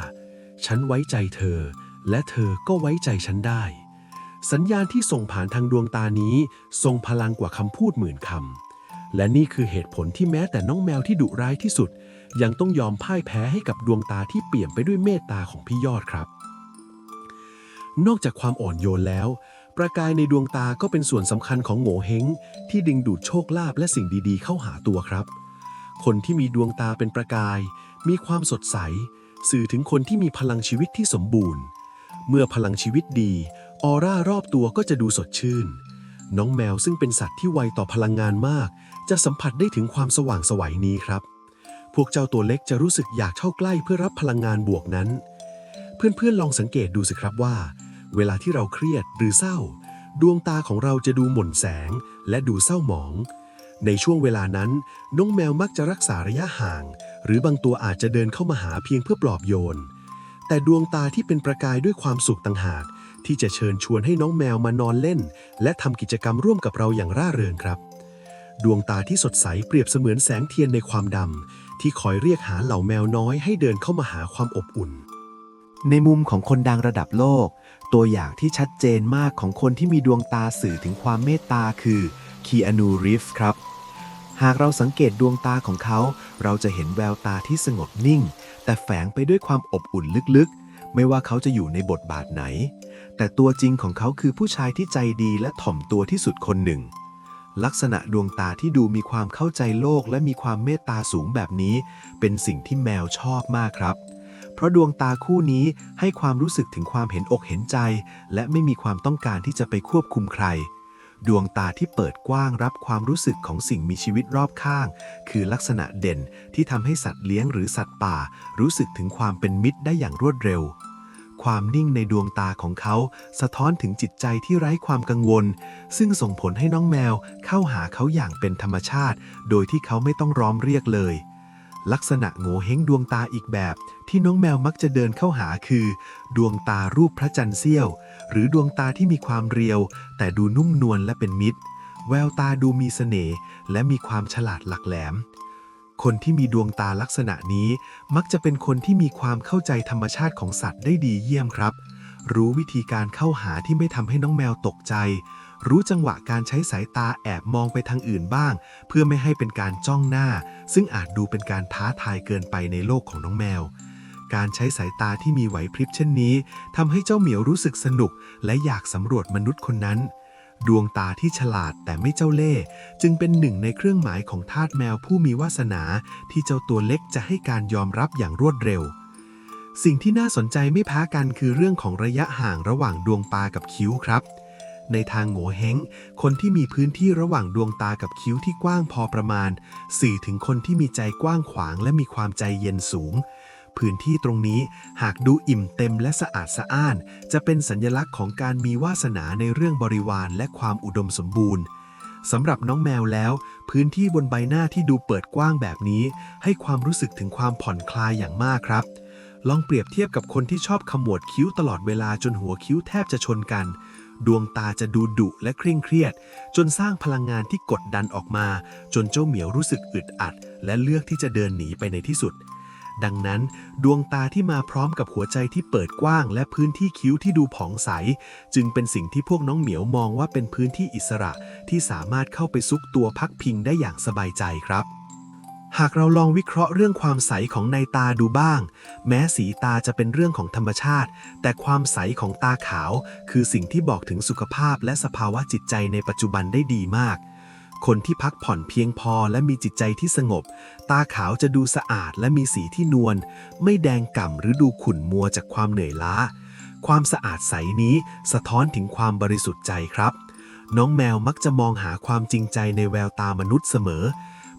ฉันไว้ใจเธอและเธอก็ไว้ใจฉันได้สัญญาณที่ส่งผ่านทางดวงตานี้ทรงพลังกว่าคำพูดหมื่นคำและนี่คือเหตุผลที่แม้แต่น้องแมวที่ดุร้ายที่สุดยังต้องยอมพ่ายแพ้ให้กับดวงตาที่เปี่ยมไปด้วยเมตตาของพี่ยอดครับนอกจากความอ่อนโยนแล้วประกายในดวงตาก็เป็นส่วนสำคัญของโหงเฮงที่ดึงดูดโชคลาภและสิ่งดีๆเข้าหาตัวครับคนที่มีดวงตาเป็นประกายมีความสดใสสื่อถึงคนที่มีพลังชีวิตที่สมบูรณ์เมื่อพลังชีวิตดีออร่ารอบตัวก็จะดูสดชื่นน้องแมวซึ่งเป็นสัตว์ที่ไวต่อพลังงานมากจะสัมผัสได้ถึงความสว่างไสวนี้ครับพวกเจ้าตัวเล็กจะรู้สึกอยากเข้าใกล้เพื่อรับพลังงานบวกนั้นเพื่อนๆลองสังเกตดูสิครับว่าเวลาที่เราเครียดหรือเศร้าดวงตาของเราจะดูหม่นแสงและดูเศร้าหมองในช่วงเวลานั้นน้องแมวมักจะรักษาระยะห่างหรือบางตัวอาจจะเดินเข้ามาหาเพียงเพื่อปลอบโยนแต่ดวงตาที่เป็นประกายด้วยความสุขต่างหากที่จะเชิญชวนให้น้องแมวมานอนเล่นและทำกิจกรรมร่วมกับเราอย่างร่าเริงครับดวงตาที่สดใสเปรียบเสมือนแสงเทียนในความดำที่คอยเรียกหาเหล่าแมวน้อยให้เดินเข้ามาหาความอบอุ่นในมุมของคนดังระดับโลกตัวอย่างที่ชัดเจนมากของคนที่มีดวงตาสื่อถึงความเมตตาคือ คีอานูรีฟส์ครับหากเราสังเกตดวงตาของเขาเราจะเห็นแววตาที่สงบนิ่งแต่แฝงไปด้วยความอบอุ่นลึกๆไม่ว่าเขาจะอยู่ในบทบาทไหนแต่ตัวจริงของเขาคือผู้ชายที่ใจดีและถ่อมตัวที่สุดคนหนึ่งลักษณะดวงตาที่ดูมีความเข้าใจโลกและมีความเมตตาสูงแบบนี้เป็นสิ่งที่แมวชอบมากครับเพราะดวงตาคู่นี้ให้ความรู้สึกถึงความเห็นอกเห็นใจและไม่มีความต้องการที่จะไปควบคุมใครดวงตาที่เปิดกว้างรับความรู้สึกของสิ่งมีชีวิตรอบข้างคือลักษณะเด่นที่ทำให้สัตว์เลี้ยงหรือสัตว์ป่ารู้สึกถึงความเป็นมิตรได้อย่างรวดเร็วความนิ่งในดวงตาของเขาสะท้อนถึงจิตใจที่ไร้ความกังวลซึ่งส่งผลให้น้องแมวเข้าหาเขาอย่างเป็นธรรมชาติโดยที่เขาไม่ต้องร้องเรียกเลยลักษณะโงเห้งดวงตาอีกแบบที่น้องแมวมักจะเดินเข้าหาคือดวงตารูปพระจันทร์เสี้ยวหรือดวงตาที่มีความเรียวแต่ดูนุ่มนวลและเป็นมิตรแววตาดูมีเสน่ห์และมีความฉลาดหลักแหลมคนที่มีดวงตาลักษณะนี้มักจะเป็นคนที่มีความเข้าใจธรรมชาติของสัตว์ได้ดีเยี่ยมครับรู้วิธีการเข้าหาที่ไม่ทำให้น้องแมวตกใจรู้จังหวะการใช้สายตาแอบมองไปทางอื่นบ้างเพื่อไม่ให้เป็นการจ้องหน้าซึ่งอาจดูเป็นการท้าทายเกินไปในโลกของน้องแมวการใช้สายตาที่มีไหวพริบเช่นนี้ทำให้เจ้าเหมียวรู้สึกสนุกและอยากสำรวจมนุษย์คนนั้นดวงตาที่ฉลาดแต่ไม่เจ้าเล่ห์จึงเป็นหนึ่งในเครื่องหมายของทาสแมวผู้มีวาสนาที่เจ้าตัวเล็กจะให้การยอมรับอย่างรวดเร็วสิ่งที่น่าสนใจไม่แพ้กันคือเรื่องของระยะห่างระหว่างดวงตากับคิ้วครับในทางโง่เห้งคนที่มีพื้นที่ระหว่างดวงตากับคิ้วที่กว้างพอประมาณสื่อถึงคนที่มีใจกว้างขวางและมีความใจเย็นสูงพื้นที่ตรงนี้หากดูอิ่มเต็มและสะอาดสะอ้านจะเป็นสัญลักษณ์ของการมีวาสนาในเรื่องบริวารและความอุดมสมบูรณ์สำหรับน้องแมวแล้วพื้นที่บนใบหน้าที่ดูเปิดกว้างแบบนี้ให้ความรู้สึกถึงความผ่อนคลายอย่างมากครับลองเปรียบเทียบกับคนที่ชอบขมวดคิ้วตลอดเวลาจนหัวคิ้วแทบจะชนกันดวงตาจะดูดุและเคร่งเครียดจนสร้างพลังงานที่กดดันออกมาจนเจ้าเหมียวรู้สึกอึดอัดและเลือกที่จะเดินหนีไปในที่สุดดังนั้นดวงตาที่มาพร้อมกับหัวใจที่เปิดกว้างและพื้นที่คิ้วที่ดูผ่องใสจึงเป็นสิ่งที่พวกน้องเหมียวมองว่าเป็นพื้นที่อิสระที่สามารถเข้าไปซุกตัวพักพิงได้อย่างสบายใจครับหากเราลองวิเคราะห์เรื่องความใสของในตาดูบ้างแม้สีตาจะเป็นเรื่องของธรรมชาติแต่ความใสของตาขาวคือสิ่งที่บอกถึงสุขภาพและสภาวะจิตใจในปัจจุบันได้ดีมากคนที่พักผ่อนเพียงพอและมีจิตใจที่สงบตาขาวจะดูสะอาดและมีสีที่นวลไม่แดงก่ำหรือดูขุ่นมัวจากความเหนื่อยล้าความสะอาดใสนี้สะท้อนถึงความบริสุทธิ์ใจครับน้องแมวมักจะมองหาความจริงใจในแววตามนุษย์เสมอ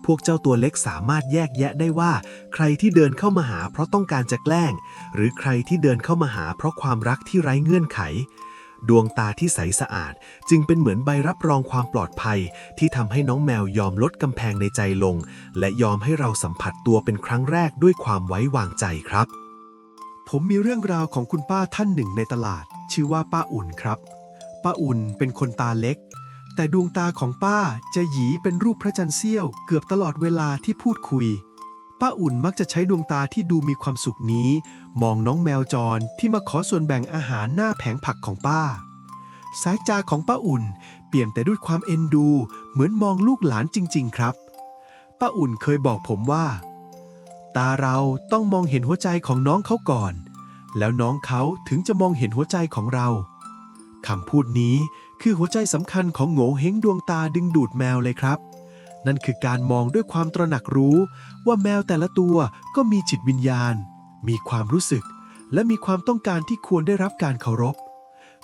พวกเจ้าตัวเล็กสามารถแยกแยะได้ว่าใครที่เดินเข้ามาหาเพราะต้องการจะแกล้งหรือใครที่เดินเข้ามาหาเพราะความรักที่ไร้เงื่อนไขดวงตาที่ใสสะอาดจึงเป็นเหมือนใบรับรองความปลอดภัยที่ทำให้น้องแมวยอมลดกำแพงในใจลงและยอมให้เราสัมผัสตัวเป็นครั้งแรกด้วยความไว้วางใจครับผมมีเรื่องราวของคุณป้าท่านหนึ่งในตลาดชื่อว่าป้าอุ่นครับป้าอุ่นเป็นคนตาเล็กแต่ดวงตาของป้าจะหยีเป็นรูปพระจันทร์เสี้ยวเกือบตลอดเวลาที่พูดคุยป้าอุ่นมักจะใช้ดวงตาที่ดูมีความสุขนี้มองน้องแมวจรที่มาขอส่วนแบ่งอาหารหน้าแผงผักของป้าสายตาของป้าอุ่นเปี่ยมแต่ด้วยความเอ็นดูเหมือนมองลูกหลานจริงๆครับป้าอุ่นเคยบอกผมว่าตาเราต้องมองเห็นหัวใจของน้องเขาก่อนแล้วน้องเขาถึงจะมองเห็นหัวใจของเราคำพูดนี้คือหัวใจสำคัญของโง่เห้งดวงตาดึงดูดแมวเลยครับนั่นคือการมองด้วยความตระหนักรู้ว่าแมวแต่ละตัวก็มีจิตวิญญาณมีความรู้สึกและมีความต้องการที่ควรได้รับการเคารพ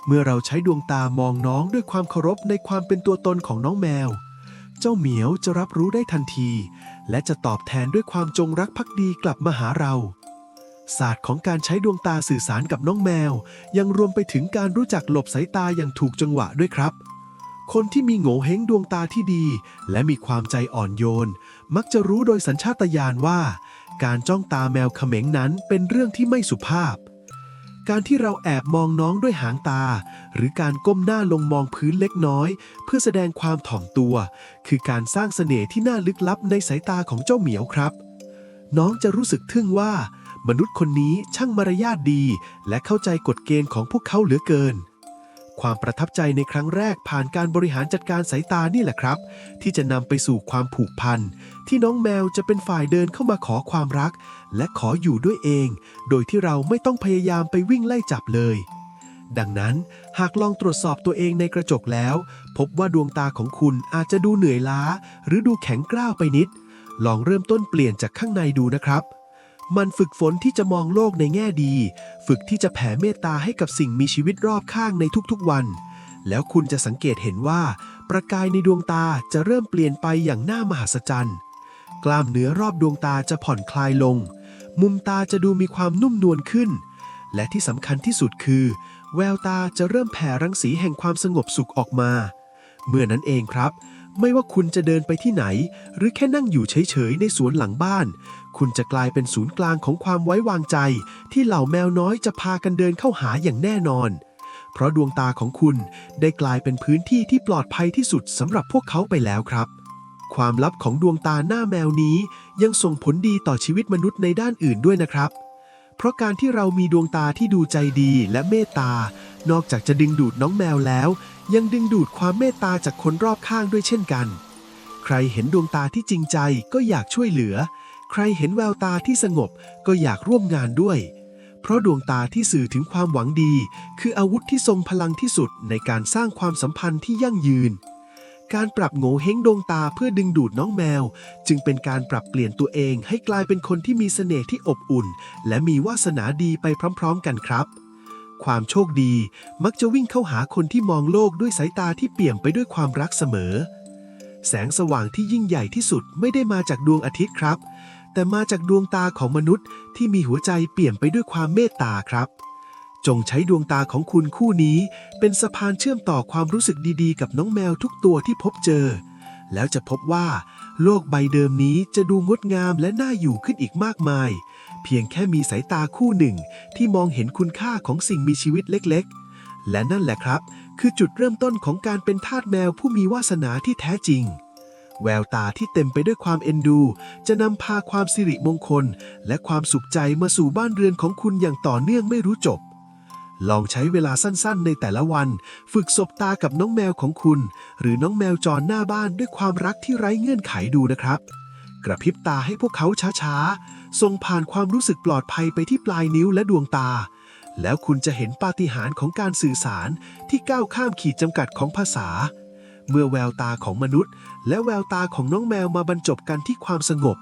เมื่อเราใช้ดวงตามองน้องด้วยความเคารพในความเป็นตัวตนของน้องแมวเจ้าเหมียวจะรับรู้ได้ทันทีและจะตอบแทนด้วยความจงรักภักดีกลับมาหาเราศาสตร์ของการใช้ดวงตาสื่อสารกับน้องแมวยังรวมไปถึงการรู้จักหลบสายตาอย่างถูกจังหวะด้วยครับคนที่มีโง่เห้งดวงตาที่ดีและมีความใจอ่อนโยนมักจะรู้โดยสัญชาตญาณว่าการจ้องตาแมวเขม็งนั้นเป็นเรื่องที่ไม่สุภาพการที่เราแอบมองน้องด้วยหางตาหรือการก้มหน้าลงมองพื้นเล็กน้อยเพื่อแสดงความถ่อมตัวคือการสร้างเสน่ห์ที่น่าลึกลับในสายตาของเจ้าเหมียวครับน้องจะรู้สึกทึ่งว่ามนุษย์คนนี้ช่างมารยาทดีและเข้าใจกฎเกณฑ์ของพวกเขาเหลือเกิน ความประทับใจในครั้งแรกผ่านการบริหารจัดการสายตานี่แหละครับ ที่จะนำไปสู่ความผูกพันที่น้องแมวจะเป็นฝ่ายเดินเข้ามาขอความรัก และขออยู่ด้วยเอง โดยที่เราไม่ต้องพยายามไปวิ่งไล่จับเลย ดังนั้นหากลองตรวจสอบตัวเองในกระจกแล้ว พบว่าดวงตาของคุณอาจจะดูเหนื่อยล้า หรือดูแข็งกร้าวไปนิด ลองเริ่มต้นเปลี่ยนจากข้างในดูนะครับ มันฝึกฝนที่จะมองโลกในแง่ดี ฝึกที่จะแผ่เมตตาให้กับสิ่งมีชีวิตรอบข้างในทุกๆวัน แล้วคุณจะสังเกตเห็นว่า ประกายในดวงตาจะเริ่มเปลี่ยนไปอย่างน่ามหัศจรรย์ กล้ามเนื้อรอบดวงตาจะผ่อนคลายลง มุมตาจะดูมีความนุ่มนวลขึ้น และที่สำคัญที่สุดคือ แววตาจะเริ่มแผ่รังสีแห่งความสงบสุขออกมา เมื่อนั้นเองครับ ไม่ว่าคุณจะเดินไปที่ไหน หรือแค่นั่งอยู่เฉยๆในสวนหลังบ้าน คุณจะกลายเป็นศูนย์กลางของความไว้วางใจ ที่เหล่าแมวน้อยจะพากันเดินเข้าหาอย่างแน่นอน เพราะดวงตาของคุณได้กลายเป็นพื้นที่ที่ปลอดภัยที่สุดสำหรับพวกเขาไปแล้วครับ ความลับของดวงตาหน้าแมวนี้ยังส่งผลดีต่อชีวิตมนุษย์ในด้านอื่นด้วยนะครับ เพราะการที่เรามีดวงตาที่ดูใจดีและเมตตา นอกจากจะดึงดูดน้องแมวแล้ว ยังดึงดูดความเมตตาจากคนรอบข้างด้วยเช่นกัน ใครเห็นดวงตาที่จริงใจก็อยากช่วยเหลือ ใครเห็นแววตาที่สงบก็อยากร่วมงานด้วย เพราะดวงตาที่สื่อถึงความหวังดี คืออาวุธที่ทรงพลังที่สุดในการสร้างความสัมพันธ์ที่ยั่งยืน การปรับโงเห้งดวงตาเพื่อดึงดูดน้องแมว จึงเป็นการปรับเปลี่ยนตัวเองให้กลายเป็นคนที่มีเสน่ห์ที่อบอุ่น และมีวาสนาดีไปพร้อมๆกันครับ ความโชคดีมักจะวิ่งเข้าหาคนที่มองโลกด้วยสายตาที่เปี่ยมไปด้วยความรักเสมอ แสงสว่างที่ยิ่งใหญ่ที่สุดไม่ได้มาจากดวงอาทิตย์ครับ แต่มาจากดวงตาของมนุษย์ที่มีหัวใจเปี่ยมไปด้วยความเมตตาครับ จงใช้ดวงตาของคุณคู่นี้เป็นสะพานเชื่อมต่อความรู้สึกดีๆกับน้องแมวทุกตัวที่พบเจอ แล้วจะพบว่าโลกใบเดิมนี้จะดูงดงามและน่าอยู่ขึ้นอีกมากมาย เพียงแค่มีสายตาคู่หนึ่งที่มองเห็นคุณค่าของสิ่งมีชีวิตเล็กๆ และนั่นแหละครับคือจุดเริ่มต้นของการเป็นทาสแมวผู้มีวาสนาที่แท้จริง แววตาที่เต็มไปด้วยความเอ็นดูจะนำพาความสิริมงคลและความสุขใจมาสู่บ้านเรือนของคุณอย่างต่อเนื่องไม่รู้จบ ลองใช้เวลาสั้นๆในแต่ละวันฝึกสบตากับน้องแมวของคุณหรือน้องแมวจรหน้าบ้านด้วยความรักที่ไร้เงื่อนไขดูนะครับ กระพริบตาให้พวกเขาช้าๆส่งผ่านความรู้สึกปลอดภัยไปที่ปลายนิ้วและดวงตา แล้วคุณจะเห็นปาฏิหาริย์ของการสื่อสารที่ก้าวข้ามขีดจำกัดของภาษา เมื่อแววตาของมนุษย์และแววตาของน้องแมวมาบรรจบกันที่ความสงบ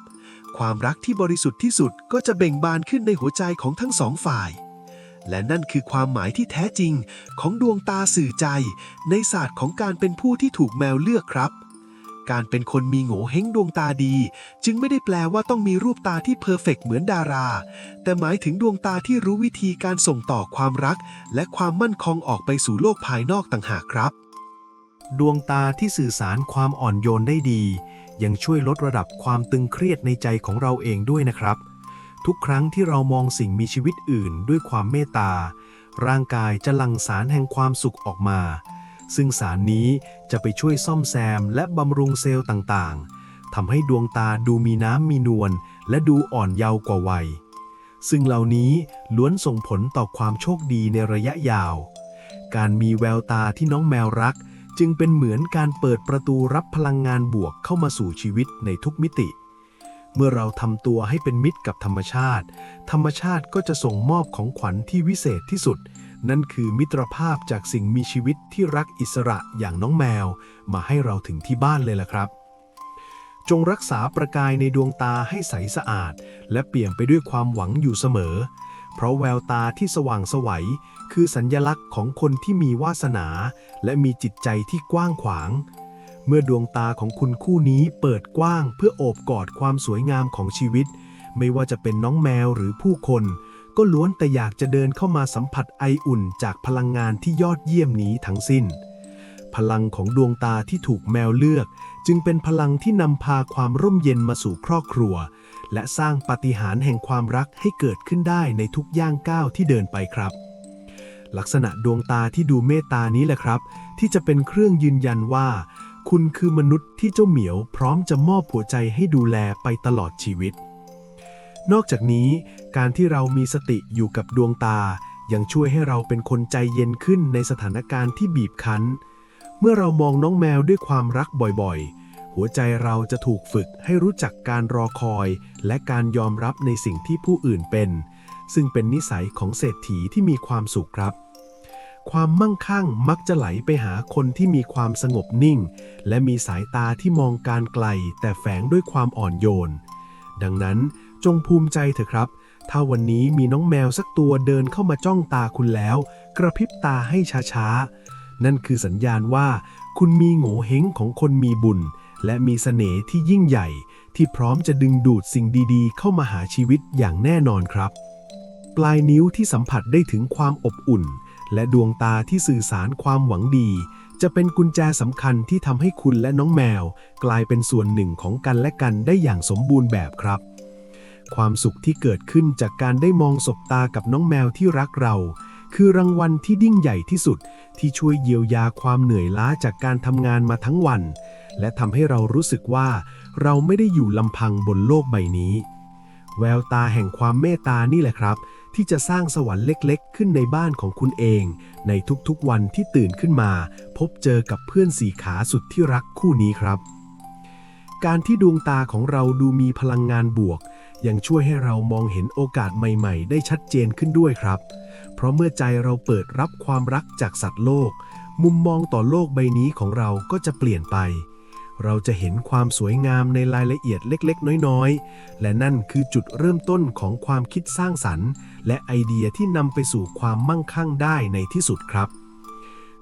ความรักที่บริสุทธิ์ที่สุดก็จะเบ่งบานขึ้นในหัวใจของทั้งสองฝ่าย และนั่นคือความหมายที่แท้จริงของดวงตาสื่อใจในศาสตร์ของการเป็นผู้ที่ถูกแมวเลือกครับ การเป็นคนมีโงเห้งดวงตาดีจึงไม่ได้แปลว่าต้องมีรูปตาที่เพอร์เฟกต์เหมือนดาราแต่หมายถึงดวงตาที่รู้วิธีการส่งต่อความรักและความมั่นคงออกไปสู่โลกภายนอกต่างหากครับ ดวงตาที่สื่อสารความอ่อนโยนได้ดียังช่วยลดระดับความตึงเครียดในใจของเราเองด้วยนะครับทุกครั้งที่เรามองสิ่งมีชีวิตอื่นด้วยความเมตตาร่างกายจะหลั่งสารแห่งความสุขออกมาซึ่งสารนี้จะไปช่วยซ่อมแซมและบำรุงเซลล์ต่างๆทำให้ดวงตาดูมีน้ำมีนวลและดูอ่อนเยาว์กว่าวัยซึ่งเหล่านี้ล้วนส่งผลต่อความโชคดีในระยะยาวการมีแววตาที่น้องแมวรักจึงเป็นเหมือนการเปิดประตูรับพลังงานบวกเข้ามาสู่ชีวิตในทุกมิติเมื่อเราทำตัวให้เป็นมิตรกับธรรมชาติธรรมชาติก็จะส่งมอบของขวัญที่วิเศษที่สุดนั่นคือมิตรภาพจากสิ่งมีชีวิตที่รักอิสระอย่างน้องแมวมาให้เราถึงที่บ้านเลยล่ะครับจงรักษาประกายในดวงตาให้ใสสะอาดและเปี่ยมไปด้วยความหวังอยู่เสมอเพราะแววตาที่สว่างไสวคือสัญลักษณ์ของคนที่มีวาสนาและมีจิตใจที่กว้างขวางเมื่อดวงตาของคุณคู่นี้เปิดกว้างเพื่อโอบกอดความสวยงามของชีวิตไม่ว่าจะเป็นน้องแมวหรือผู้คนก็ล้วนแต่อยากจะเดินเข้ามาสัมผัสไออุ่นจากพลังงานที่ยอดเยี่ยมนี้ทั้งสิ้นพลังของดวงตาที่ถูกแมวเลือกจึงเป็นพลังที่นำพาความร่มเย็นมาสู่ครอบครัวและสร้างปาฏิหาริย์แห่งความรักให้เกิดขึ้นได้ในทุกย่างก้าวที่เดินไปครับลักษณะดวงตาที่ดูเมตตานี้แหละครับที่จะเป็นเครื่องยืนยันว่าคุณคือมนุษย์ที่เจ้าเหมียวพร้อมจะมอบหัวใจให้ดูแลไปตลอดชีวิตนอกจากนี้การที่เรามีสติอยู่กับดวงตา ยังช่วยให้เราเป็นคนใจเย็นขึ้นในสถานการณ์ที่บีบคั้น เมื่อเรามองน้องแมวด้วยความรักบ่อยๆ หัวใจเราจะถูกฝึกให้รู้จักการรอคอยและการยอมรับในสิ่งที่ผู้อื่นเป็น ซึ่งเป็นนิสัยของเศรษฐีที่มีความสุขครับ ความมั่งคั่งมักจะไหลไปหาคนที่มีความสงบนิ่ง และมีสายตาที่มองการไกลแต่แฝงด้วยความอ่อนโยน ดังนั้นจงภูมิใจเถอะครับ ถ้าวันนี้มีน้องแมวสักตัวเดินเข้ามาจ้องตาคุณแล้ว กระพริบตาให้ช้าๆ นั่นคือสัญญาณว่าคุณมีโง่เฮงของคนมีบุญ และมีเสน่ห์ที่ยิ่งใหญ่ที่พร้อมจะดึงดูดสิ่งดีๆเข้ามาหาชีวิตอย่างแน่นอนครับ ปลายนิ้วที่สัมผัสได้ถึงความอบอุ่น และดวงตาที่สื่อสารความหวังดี จะเป็นกุญแจสำคัญที่ทำให้คุณและน้องแมวกลายเป็นส่วนหนึ่งของกันและกันได้อย่างสมบูรณ์แบบครับ ความสุขที่เกิดขึ้นจากการได้มองสบตากับน้องแมวที่รักเรา คือรางวัลที่ยิ่งใหญ่ที่สุดที่ช่วยเยียวยาความเหนื่อยล้าจากการทำงานมาทั้งวัน และทำให้เรารู้สึกว่าเราไม่ได้อยู่ลำพังบนโลกใบนี้ แววตาแห่งความเมตตานี่แหละครับที่จะสร้างสวรรค์เล็กๆขึ้นในบ้านของคุณเองในทุกๆวันที่ตื่นขึ้นมาพบเจอกับเพื่อนสี่ขาสุดที่รักคู่นี้ครับ การที่ดวงตาของเราดูมีพลังงานบวกยังช่วยให้เรามองเห็นโอกาสใหม่ๆได้ชัดเจนขึ้นด้วยครับเพราะเมื่อใจเราเปิดรับความรักจากสัตว์โลกมุมมองต่อโลกใบนี้ของเราก็จะเปลี่ยนไปเราจะเห็นความสวยงามในรายละเอียดเล็กๆน้อยๆและนั่นคือจุดเริ่มต้นของความคิดสร้างสรรค์และไอเดียที่นำไปสู่ความมั่งคั่งได้ในที่สุดครับ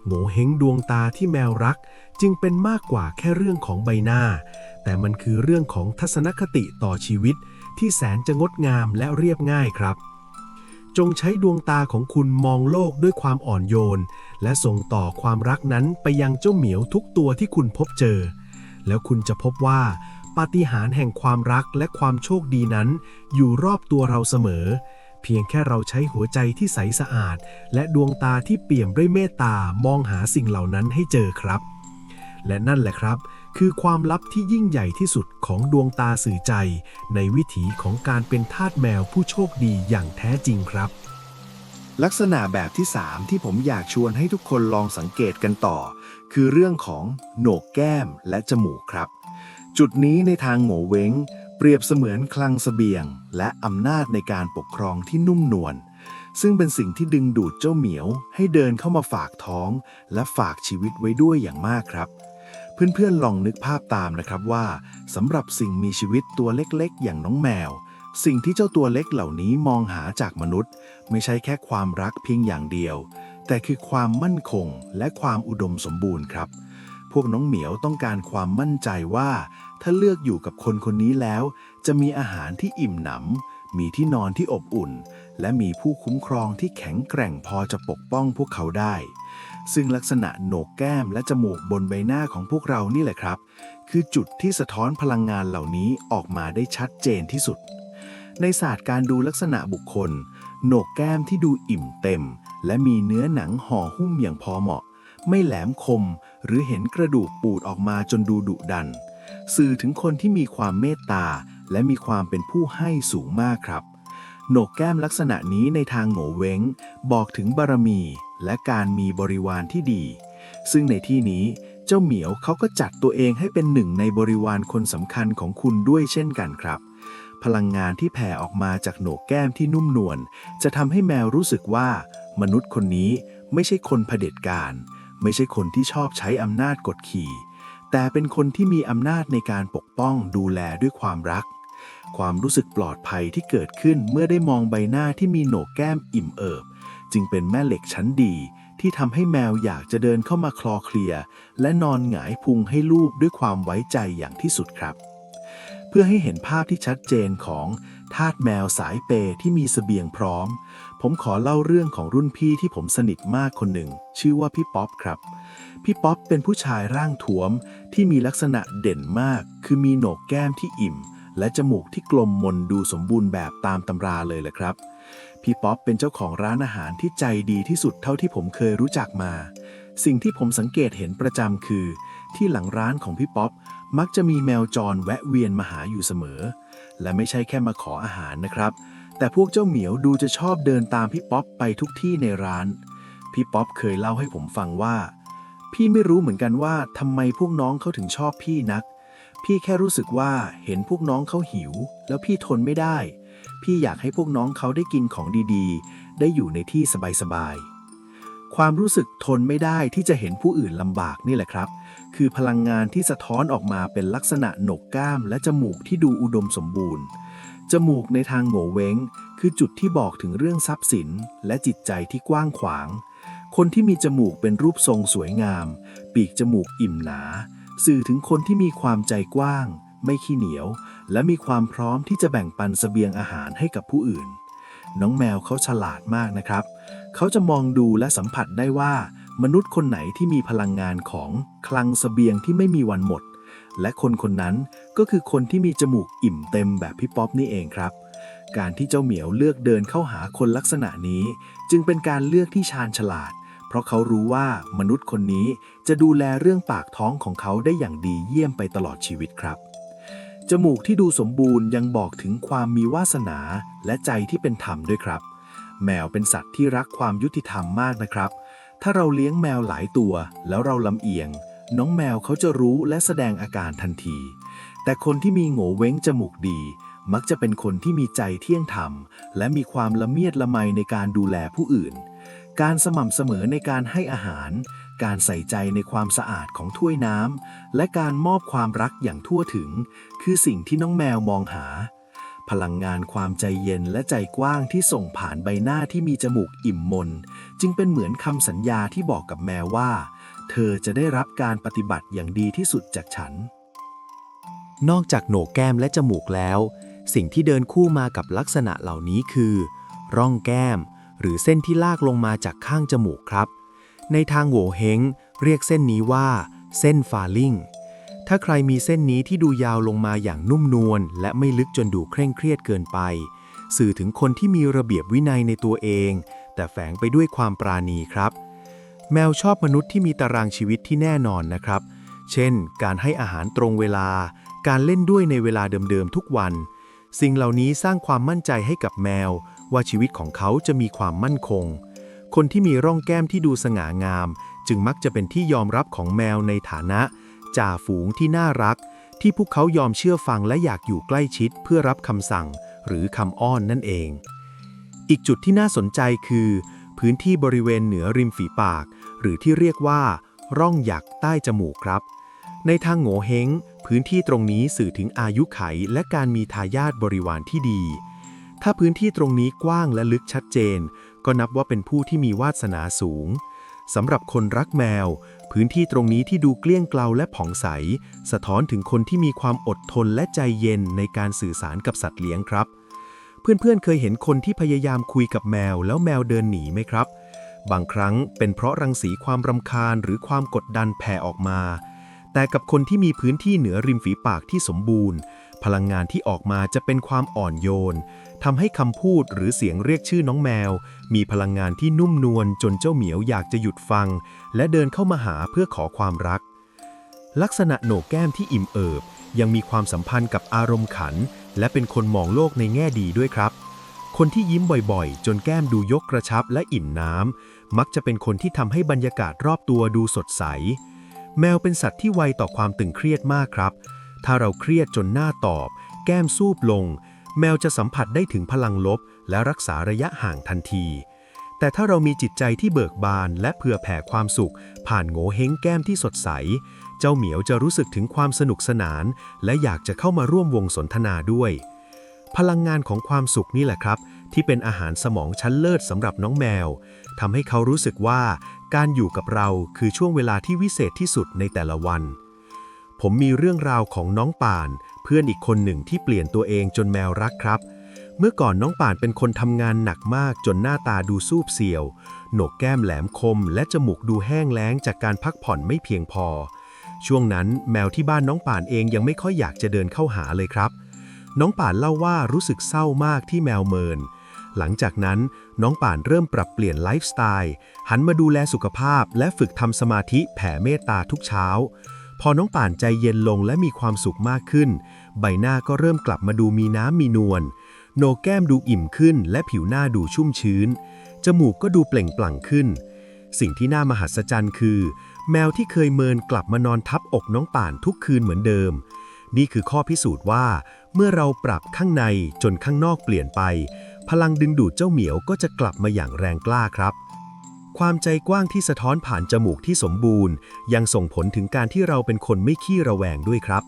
โง่เฮงดวงตาที่แมวรักจึงเป็นมากกว่าแค่เรื่องของใบหน้าแต่มันคือเรื่องของทัศนคติต่อชีวิตที่แสนจะงดงามและเรียบง่ายครับจงใช้ดวงตาของคุณมองโลกด้วยความอ่อนโยนและส่งต่อความรักนั้นไปยังเจ้าเหมียวทุกตัวที่คุณพบเจอแล้วคุณจะพบว่าปาฏิหาริย์แห่งความรักและความโชคดีนั้นอยู่รอบตัวเราเสมอเพียงแค่เราใช้หัวใจที่ใสสะอาดและดวงตาที่เปี่ยมด้วยเมตตามองหาสิ่งเหล่านั้นให้เจอครับและนั่นแหละครับคือความลับที่ยิ่งใหญ่ที่สุดของดวงตาสื่อใจในวิถีของการเป็นทาสแมวผู้โชคดีอย่างแท้จริงครับลักษณะแบบที่ 3 ที่ผมอยากชวนให้ทุกคนลองสังเกตกันต่อคือเรื่องของโหนกแก้มและจมูกครับจุดนี้ในทางโง่เว้งเปรียบเสมือนคลังเสบียงและอำนาจในการปกครองที่นุ่มนวลซึ่งเป็นสิ่งที่ดึงดูดเจ้าเหมียวให้เดินเข้ามาฝากท้องและฝากชีวิตไว้ด้วยอย่างมากครับเพื่อนๆลองนึกภาพตามนะครับว่าสำหรับสิ่งมีชีวิตตัวเล็กๆอย่างน้องแมวสิ่งที่เจ้าตัวเล็กเหล่านี้มองหาจากมนุษย์ไม่ใช่แค่ความรักเพียงอย่างเดียวแต่คือความมั่นคงและความอุดมสมบูรณ์ครับพวกน้องเหมียวต้องการความมั่นใจว่าถ้าเลือกอยู่กับคนคนนี้แล้วจะมีอาหารที่อิ่มหนำมีที่นอนที่อบอุ่นและมีผู้คุ้มครองที่แข็งแกร่งพอจะปกป้องพวกเขาได้ซึ่งลักษณะโหนกแก้มและจมูกบนใบหน้าของพวกเรานี่แหละครับคือจุดที่สะท้อนพลังงานเหล่านี้ออกมาได้ชัดเจนที่สุดในศาสตร์การดูลักษณะบุคคลโหนกแก้มที่ดูอิ่มเต็มและมีเนื้อหนังห่อหุ้มอย่างพอเหมาะไม่แหลมคมหรือเห็นกระดูกปูดออกมาจนดูดุดันสื่อถึงคนที่มีความเมตตาและมีความเป็นผู้ให้สูงมากครับโหนกแก้มลักษณะนี้ในทางโง่เว้งบอกถึงบารมีและการมีบริวารที่ดีซึ่งในที่นี้เจ้าเหมียวเขาก็จัดตัวเองให้เป็นหนึ่งในบริวารคนสำคัญของคุณด้วยเช่นกันครับพลังงานที่แผ่ออกมาจากโหนกแก้มที่นุ่มนวลจะทำให้แมวรู้สึกว่ามนุษย์คนนี้ไม่ใช่คนเผด็จการไม่ใช่คนที่ชอบใช้อำนาจกดขี่แต่เป็นคนที่มีอำนาจในการปกป้องดูแลด้วยความรักความรู้สึกปลอดภัยที่เกิดขึ้นเมื่อได้มองใบหน้าที่มีโหนกแก้มอิ่มเอิบจึงเป็นแม่เหล็กชั้นดีที่ทำให้แมวอยากจะเดินเข้ามาคลอเคลียร์และนอนหงายพุงให้ลูบด้วยความไว้ใจอย่างที่สุดครับเพื่อให้เห็นภาพที่ชัดเจนของทาสแมวสายเปย์ที่มีเสบียงพร้อมผมขอเล่าเรื่องของรุ่นพี่ที่ผมสนิทมากคนหนึ่งชื่อว่าพี่ป๊อปครับพี่ป๊อปเป็นผู้ชายร่างท้วมที่มีลักษณะเด่นมากคือมีโหนกแก้มที่อิ่มและจมูกที่กลมมนดูสมบูรณ์แบบตามตำราเลยแหละครับพี่ป๊อปเป็นเจ้าของร้านอาหารที่ใจดีที่สุดเท่าที่ผมเคยรู้จักมาสิ่งที่ผมสังเกตเห็นประจำคือที่หลังร้านของพี่ป๊อปมักจะมีแมวจรแวะเวียนมาหาอยู่เสมอและไม่ใช่แค่มาขออาหารนะครับ แต่พวกเจ้าเหมียวดูจะชอบเดินตามพี่ป๊อปไปทุกที่ในร้าน พี่ป๊อปเคยเล่าให้ผมฟังว่า พี่ไม่รู้เหมือนกันว่าทำไมพวกน้องเขาถึงชอบพี่นัก พี่แค่รู้สึกว่าเห็นพวกน้องเขาหิว แล้วพี่ทนไม่ได้ พี่อยากให้พวกน้องเขาได้กินของดีๆ ได้อยู่ในที่สบายๆ ความรู้สึกทนไม่ได้ที่จะเห็นผู้อื่นลำบากนี่แหละครับ คือพลังงานที่สะท้อนออกมาเป็นลักษณะโหนกกล้ามและจมูกที่ดูอุดมสมบูรณ์ จมูกในทางโง่เว้งคือจุดที่บอกถึงเรื่องทรัพย์สินและจิตใจที่กว้างขวาง คนที่มีจมูกเป็นรูปทรงสวยงาม ปีกจมูกอิ่มหนา สื่อถึงคนที่มีความใจกว้าง ไม่ขี้เหนียว และมีความพร้อมที่จะแบ่งปันเสบียงอาหารให้กับผู้อื่น น้องแมวเขาฉลาดมากนะครับ เขาจะมองดูและสัมผัสได้ว่า มนุษย์คนไหนที่มีพลังงานของคลังเสบียงที่ไม่มีวันหมด และคนคนนั้นก็คือคนที่มีจมูกอิ่มเต็มแบบพี่ป๊อปนี่เองครับ การที่เจ้าเหมียวเลือกเดินเข้าหาคนลักษณะนี้ จึงเป็นการเลือกที่ชาญฉลาด เพราะเขารู้ว่ามนุษย์คนนี้จะดูแลเรื่องปากท้องของเขาได้อย่างดีเยี่ยมไปตลอดชีวิตครับ จมูกที่ดูสมบูรณ์ยังบอกถึงความมีวาสนาและใจที่เป็นธรรมด้วยครับ แมวเป็นสัตว์ที่รักความยุติธรรมมากนะครับ ถ้าเราเลี้ยงแมวหลายตัวแล้วเราลำเอียง น้องแมวเขาจะรู้และแสดงอาการทันที แต่คนที่มีโง่เว้งจมูกดี มักจะเป็นคนที่มีใจเที่ยงธรรมและมีความละเมียดละไมในการดูแลผู้อื่น การสม่ำเสมอในการให้อาหาร การใส่ใจในความสะอาดของถ้วยน้ำและการมอบความรักอย่างทั่วถึง คือสิ่งที่น้องแมวมองหา พลังงานความใจเย็นและใจกว้างที่ส่งผ่านใบหน้าที่มีจมูกอิ่มมนจึงเป็นเหมือนคำสัญญาที่บอกกับแมวว่า เธอจะได้รับการปฏิบัติอย่างดีที่สุดจากฉัน นอกจากโหนกแก้มและจมูกแล้ว สิ่งที่เดินคู่มากับลักษณะเหล่านี้คือ ร่องแก้ม หรือเส้นที่ลากลงมาจากข้างจมูกครับ ในทางโหวเฮงเรียกเส้นนี้ว่า เส้นฟาลิ่ง ถ้าใครมีเส้นนี้ที่ดูยาวลงมาอย่างนุ่มนวลและไม่ลึกจนดูเคร่งเครียดเกินไป สื่อถึงคนที่มีระเบียบวินัยในตัวเอง แต่แฝงไปด้วยความปราณีครับ แมวชอบมนุษย์ที่มีตารางชีวิตที่แน่นอนนะครับ เช่น การให้อาหารตรงเวลา การเล่นด้วยในเวลาเดิมๆทุกวัน สิ่งเหล่านี้สร้างความมั่นใจให้กับแมวว่าชีวิตของเขาจะมีความมั่นคง คนที่มีร่องแก้มที่ดูสง่างาม จึงมักจะเป็นที่ยอมรับของแมวในฐานะจ่าฝูงที่น่ารัก ที่พวกเขายอมเชื่อฟังและอยากอยู่ใกล้ชิดเพื่อรับคำสั่งหรือคำอ้อนนั่นเอง อีกจุดที่น่าสนใจคือ พื้นที่บริเวณเหนือริมฝีปาก หรือที่เรียกว่า ร่องหยักใต้จมูกครับ ในทางโง่เฮงพื้นที่ตรงนี้สื่อถึงอายุไขและการมีทายาทบริวารที่ดี ถ้าพื้นที่ตรงนี้กว้างและลึกชัดเจน ก็นับว่าเป็นผู้ที่มีวาสนาสูงสำหรับคนรักแมว พื้นที่ตรงนี้ที่ดูเกลี้ยงเกลาและผ่องใส สะท้อนถึงคนที่มีความอดทนและใจเย็นในการสื่อสารกับสัตว์เลี้ยงครับ เพื่อนๆเคยเห็นคนที่พยายามคุยกับแมวแล้วแมวเดินหนีไหมครับ บางครั้งเป็นเพราะรังสีความรำคาญหรือความกดดันแผ่ออกมา แต่กับคนที่มีพื้นที่เหนือริมฝีปากที่สมบูรณ์ พลังงานที่ออกมาจะเป็นความอ่อนโยนทำให้คำพูดหรือเสียงเรียกชื่อน้องแมวมีพลังงานที่นุ่มนวลจนเจ้าเหมียวอยากจะหยุดฟังและเดินเข้ามาหาเพื่อขอความรัก ลักษณะโหนกแก้มที่อิ่มเอิบยังมีความสัมพันธ์กับอารมณ์ขันและเป็นคนมองโลกในแง่ดีด้วยครับ คนที่ยิ้มบ่อยๆจนแก้มดูยกกระชับและอิ่มน้ำมักจะเป็นคนที่ทำให้บรรยากาศรอบตัวดูสดใส แมวเป็นสัตว์ที่ไวต่อความตึงเครียดมากครับ ถ้าเราเครียดจนหน้าตอบ แก้มซูบลง แมวจะสัมผัสได้ถึงพลังลบและรักษาระยะห่างทันที แต่ถ้าเรามีจิตใจที่เบิกบานและเผื่อแผ่ความสุขผ่านโง่เฮงแก้มที่สดใส เจ้าเหมียวจะรู้สึกถึงความสนุกสนานและอยากจะเข้ามาร่วมวงสนทนาด้วย พลังงานของความสุขนี่แหละครับที่เป็นอาหารสมองชั้นเลิศสำหรับน้องแมวทำให้เขารู้สึกว่าการอยู่กับเราคือช่วงเวลาที่วิเศษที่สุดในแต่ละวัน ผมมีเรื่องราวของน้องป่านเพื่อนอีกคนหนึ่งที่เปลี่ยนตัวเองจนแมวรักครับ เมื่อก่อนน้องป่านเป็นคนทำงานหนักมากจนหน้าตาดูซูบเซียวโหนกแก้มแหลมคมและจมูกดูแห้งแล้งจากการพักผ่อนไม่เพียงพอช่วงนั้นแมวที่บ้านน้องป่านเองยังไม่ค่อยอยากจะเดินเข้าหาเลยครับน้องป่านเล่าว่ารู้สึกเศร้ามากที่แมวเมินหลังจากนั้นน้องป่านเริ่มปรับเปลี่ยนไลฟ์สไตล์หันมาดูแลสุขภาพและฝึกทำสมาธิแผ่เมตตาทุกเช้าพอน้องป่านใจเย็นลงและมีความสุขมากขึ้นใบหน้าก็เริ่มกลับมาดูมีน้ำมีนวล โหนกแก้มดูอิ่มขึ้นและผิวหน้าดูชุ่มชื้นจมูกก็ดูเปล่งปลั่งขึ้นสิ่งที่น่ามหัศจรรย์คือแมวที่เคยเมินกลับมานอนทับอกน้องป่านทุกคืนเหมือนเดิมนี่คือข้อพิสูจน์ว่าเมื่อเราปรับข้างในจนข้างนอกเปลี่ยนไปพลังดึงดูดเจ้าเหมียวก็จะกลับมาอย่างแรงกล้าครับความใจกว้างที่สะท้อนผ่านจมูกที่สมบูรณ์ยังส่งผลถึงการที่เราเป็นคนไม่ขี้ระแวงด้วยครับ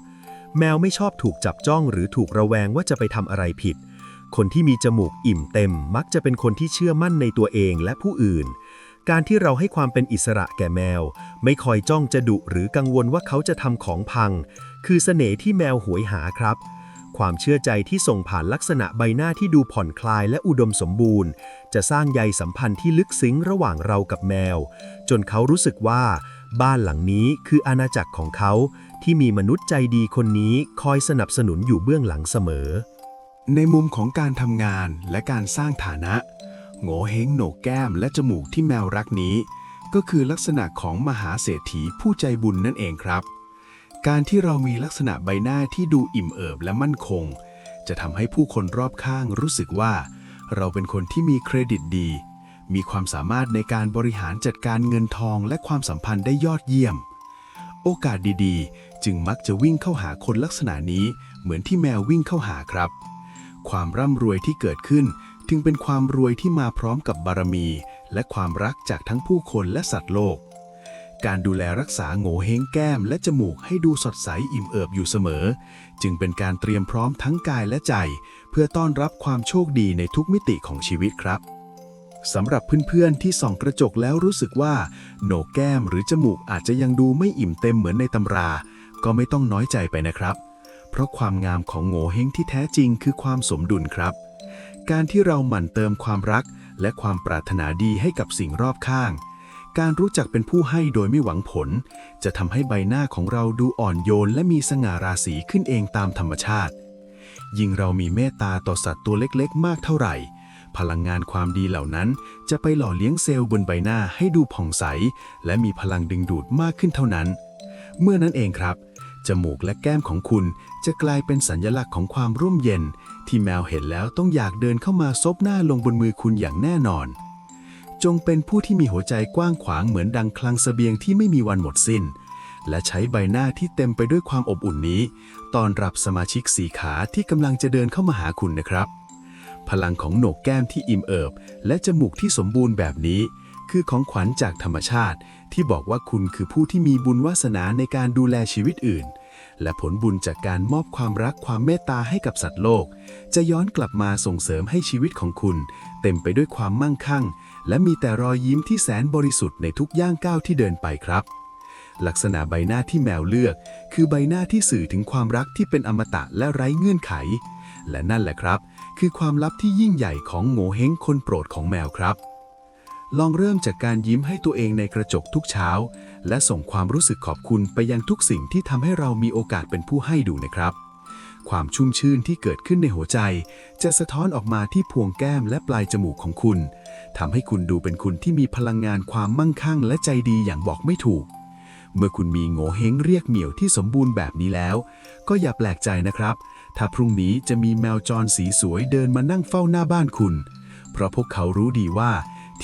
แมวไม่ชอบถูกจับจ้องหรือถูกระแวงว่าจะไปทำอะไรผิดคนที่มีจมูกอิ่มเต็มมักจะเป็นคนที่เชื่อมั่นในตัวเองและผู้อื่นการที่เราให้ความเป็นอิสระแก่แมวไม่คอยจ้องจะดุหรือกังวลว่าเขาจะทำของพังคือเสน่ห์ที่แมวหวยหาครับความเชื่อใจที่ส่งผ่านลักษณะใบหน้าที่ดูผ่อนคลายและอุดมสมบูรณ์จะสร้างใยสัมพันธ์ที่ลึกซึ้งระหว่างเรากับแมวจนเขารู้สึกว่าบ้านหลังนี้คืออาณาจักรของเขาที่มีมนุษย์ใจดีคนนี้คอยสนับสนุนอยู่เบื้องหลังเสมอในมุมของการทำงานและการสร้างฐานะโง่เฮงโหนกแก้มและจมูกที่แมวรักนี้ก็คือลักษณะของมหาเศรษฐีผู้ใจบุญนั่นเองครับการที่เรามีลักษณะใบหน้าที่ดูอิ่มเอิบและมั่นคงจะทำให้ผู้คนรอบข้างรู้สึกว่าเราเป็นคนที่มีเครดิตดีมีความสามารถในการบริหารจัดการเงินทองและความสัมพันธ์ได้ยอดเยี่ยมโอกาสดีๆจึงมักจะวิ่งเข้าหาคนลักษณะนี้เหมือนที่แมววิ่งเข้าหาครับความร่ำรวยที่เกิดขึ้นจึงเป็นความรวยที่มาพร้อมกับบารมีและความรักจากทั้งผู้คนและสัตว์โลกการดูแลรักษาโง่เฮงแก้มและจมูกให้ดูสดใสอิ่มเอิบอยู่เสมอจึงเป็นการเตรียมพร้อมทั้งกายและใจเพื่อต้อนรับความโชคดีในทุกมิติของชีวิตครับสำหรับเพื่อนๆที่ส่องกระจกแล้วรู้สึกว่าโหนกแก้มหรือจมูกอาจจะยังดูไม่อิ่มเต็มเหมือนในตำราก็ไม่ต้องน้อยใจไปนะครับเพราะความงามของโง่เฮงที่แท้จริงคือความสมดุลครับการที่เราหมั่นเติมความรักและความปรารถนาดีให้กับสิ่งรอบข้างการรู้จักเป็นผู้ให้โดยไม่หวังผลจะทำให้ใบหน้าของเราดูอ่อนโยนและมีสง่าราศีขึ้นเองตามธรรมชาติยิ่งเรามีเมตตาต่อสัตว์ตัวเล็กๆมากเท่าไหร่พลังงานความดีเหล่านั้นจะไปหล่อเลี้ยงเซลล์บนใบหน้าให้ดูผ่องใสและมีพลังดึงดูดมากขึ้นเท่านั้นเมื่อนั้นเองครับจมูกและแก้มของคุณจะกลายเป็นสัญลักษณ์ของความร่มเย็นที่แมวเห็นแล้วต้องอยากเดินเข้ามาซบหน้าลงบนมือคุณอย่างแน่นอนจงเป็นผู้ที่มีหัวใจกว้างขวางเหมือนดังคลังเสบียงที่ไม่มีวันหมดสิ้นและใช้ใบหน้าที่เต็มไปด้วยความอบอุ่นนี้ต้อนรับสมาชิกสีขาที่กำลังจะเดินเข้ามาหาคุณนะครับพลังของโหนกแก้มที่อิ่มเอิบและจมูกที่สมบูรณ์แบบนี้คือของขวัญจากธรรมชาติที่บอกว่าคุณคือผู้ที่มีบุญวาสนาในการดูแลชีวิตอื่นและผลบุญจากการมอบความรักความเมตตาให้กับสัตว์โลกจะย้อนกลับมาส่งเสริมให้ชีวิตของคุณเต็มไปด้วยความมั่งคั่งและมีแต่รอยยิ้มที่แสนบริสุทธิ์ในทุกย่างก้าวที่เดินไปครับลักษณะใบหน้าที่แมวเลือกคือใบหน้าที่สื่อถึงความรักที่เป็นอมตะและไร้เงื่อนไขและนั่นแหละครับคือความลับที่ยิ่งใหญ่ของโง่เฮงคนโปรดของแมวครับลองเริ่มจากการยิ้มให้ตัวเองในกระจกทุกเช้าและส่งความรู้สึกขอบคุณไปยังทุกสิ่งที่ทำให้เรามีโอกาสเป็นผู้ให้ดูนะครับความชุ่มชื่นที่เกิดขึ้นในหัวใจจะสะท้อนออกมาที่พวงแก้มและปลายจมูกของคุณทำให้คุณดูเป็นคุณที่มีพลังงานความมั่งคั่งและใจดีอย่างบอกไม่ถูกเมื่อคุณมีโง่เฮงเรียกเหมี่ยวที่สมบูรณ์แบบนี้แล้วก็อย่าแปลกใจนะครับถ้าพรุ่งนี้จะมีแมวจรสีสวยเดินมานั่งเฝ้าหน้าบ้านคุณเพราะพวกเขารู้ดีว่า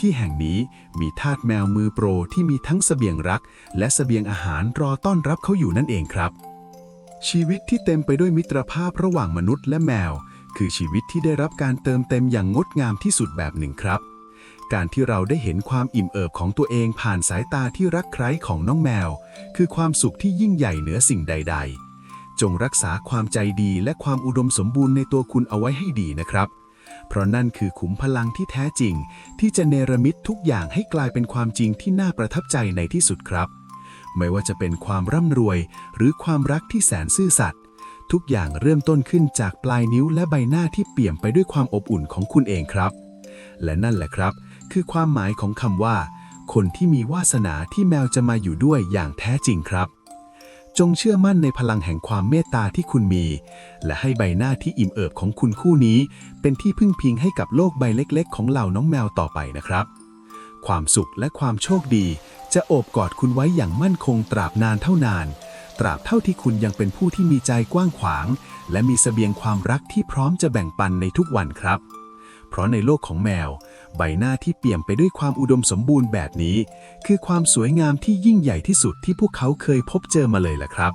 ที่แห่งนี้มีทาสแมวมือโปรที่มีทั้งเสบียงรักและเสบียงอาหารรอต้อนรับเขาอยู่นั่นเองครับชีวิตที่เต็มไปด้วยมิตรภาพระหว่างมนุษย์และแมวคือชีวิตที่ได้รับการเติมเต็มอย่างงดงามที่สุดแบบหนึ่งครับการที่เราได้เห็นความอิ่มเอิบของตัวเองผ่านสายตาที่รักใคร่ของน้องแมวคือความสุขที่ยิ่งใหญ่เหนือสิ่งใดๆจงรักษาความใจดีและความอุดมสมบูรณ์ในตัวคุณเอาไว้ให้ดีนะครับเพราะนั่นคือขุมพลังที่แท้จริงที่จะเนรมิตทุกอย่างให้กลายเป็นความจริงที่น่าประทับใจในที่สุดครับไม่ว่าจะเป็นความร่ำรวยหรือความรักที่แสนซื่อสัตย์ทุกอย่างเริ่มต้นขึ้นจากปลายนิ้วและใบหน้าที่เปี่ยมไปด้วยความอบอุ่นของคุณเองครับและนั่นแหละครับคือความหมายของคำว่าคนที่มีวาสนาที่แมวจะมาอยู่ด้วยอย่างแท้จริงครับจงเชื่อมั่นในพลังแห่งความเมตตาที่คุณมีและให้ใบหน้าที่อิ่มเอิบของคุณคู่นี้เป็นที่พึ่งพิงให้กับโลกใบเล็กๆของเหล่าน้องแมวต่อไปนะครับความสุขและความโชคดีจะโอบกอดคุณไว้อย่างมั่นคงตราบนานเท่านาน ตราบเท่าที่คุณยังเป็นผู้ที่มีใจกว้างขวาง และมีเสบียงความรักที่พร้อมจะแบ่งปันในทุกวันครับ เพราะในโลกของแมวใบหน้าที่เปี่ยมไปด้วยความอุดมสมบูรณ์แบบนี้คือความสวยงามที่ยิ่งใหญ่ที่สุดที่พวกเขาเคยพบเจอมาเลยล่ะครับ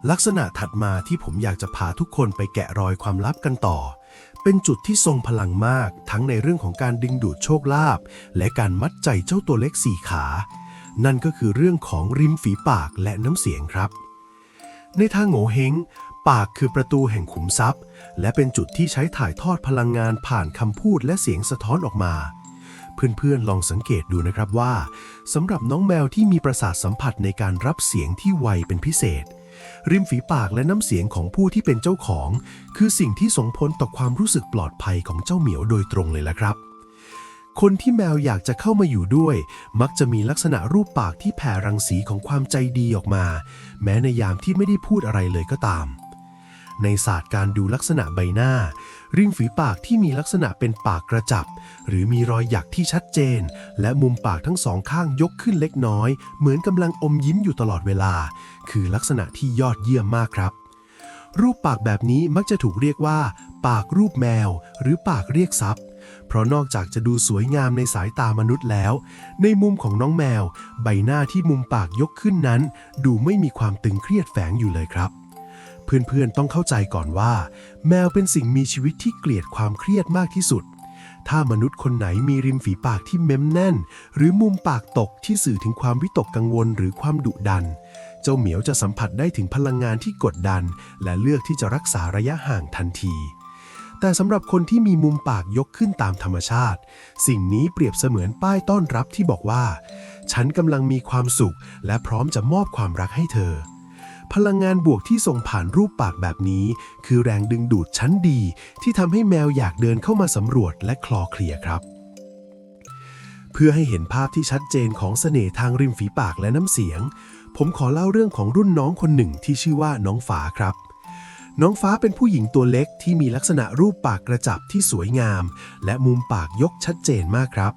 ลักษณะถัดมาที่ผมอยากจะพาทุกคนไปแกะรอยความลับกันต่อ เป็นจุดที่ทรงพลังมากทั้งในเรื่องของการดึงดูดโชคลาภและการมัดใจเจ้าตัวเล็กสี่ขา นั่นก็คือเรื่องของริมฝีปากและน้ำเสียงครับ ในทางโงเห้งปากคือประตูแห่งขุมทรัพย์ และเป็นจุดที่ใช้ถ่ายทอดพลังงานผ่านคำพูดและเสียงสะท้อนออกมา เพื่อนๆลองสังเกตดูนะครับว่าสำหรับน้องแมวที่มีประสาทสัมผัสในการรับเสียงที่ไวเป็นพิเศษ ริมฝีปากและน้ำเสียงของผู้ที่เป็นเจ้าของคือสิ่งที่ส่งผลต่อความรู้สึกปลอดภัยของเจ้าเหมียวโดยตรงเลยละครับ คนที่แมวอยากจะเข้ามาอยู่ด้วยมักจะมีลักษณะรูปปากที่แผ่รังสีของความใจดีออกมาแม้ในยามที่ไม่ได้พูดอะไรเลยก็ตามในศาสตร์การดูลักษณะใบหน้าริมฝีปากที่มีลักษณะเป็นปากกระจับหรือมีรอยหยักที่ชัดเจนและมุมปากทั้งสองข้างยกขึ้นเล็กน้อยเหมือนกำลังอมยิ้มอยู่ตลอดเวลาคือลักษณะที่ยอดเยี่ยมมากครับรูปปากแบบนี้มักจะถูกเรียกว่าปากรูปแมวหรือปากเรียกทรัพย์เพราะนอกจากจะดูสวยงามในสายตามนุษย์แล้วในมุมของน้องแมวใบหน้าที่มุมปากยกขึ้นนั้นดูไม่มีความตึงเครียดแฝงอยู่เลยครับเพื่อนๆต้องเข้าใจก่อนว่าแมวเป็นสิ่งมีชีวิตที่เกลียดความเครียดมากที่สุดถ้ามนุษย์คนไหนมีริมฝีปากที่เม้มแน่นหรือมุมปากตกที่สื่อถึงความวิตกกังวลหรือความดุดันเจ้าเหมียวจะสัมผัสได้ถึงพลังงานที่กดดันและเลือกที่จะรักษาระยะห่างทันทีแต่สำหรับคนที่มีมุมปากยกขึ้นตามธรรมชาติสิ่งนี้เปรียบเสมือนป้ายต้อนรับที่บอกว่าฉันกำลังมีความสุขและพร้อมจะมอบความรักให้เธอพลังงานบวกที่ส่งผ่านรูปปากแบบนี้คือแรงดึงดูดชั้นดีที่ทำให้แมวอยากเดินเข้ามาสำรวจและคลอเคลียครับเพื่อให้เห็นภาพที่ชัดเจนของเสน่ห์ทางริมฝีปากและน้ำเสียงผมขอเล่าเรื่องของรุ่นน้องคนหนึ่งที่ชื่อว่าน้องฟ้าครับน้องฟ้าเป็นผู้หญิงตัวเล็กที่มีลักษณะรูปปากกระจับที่สวยงามและมุมปากยกชัดเจนมากครับ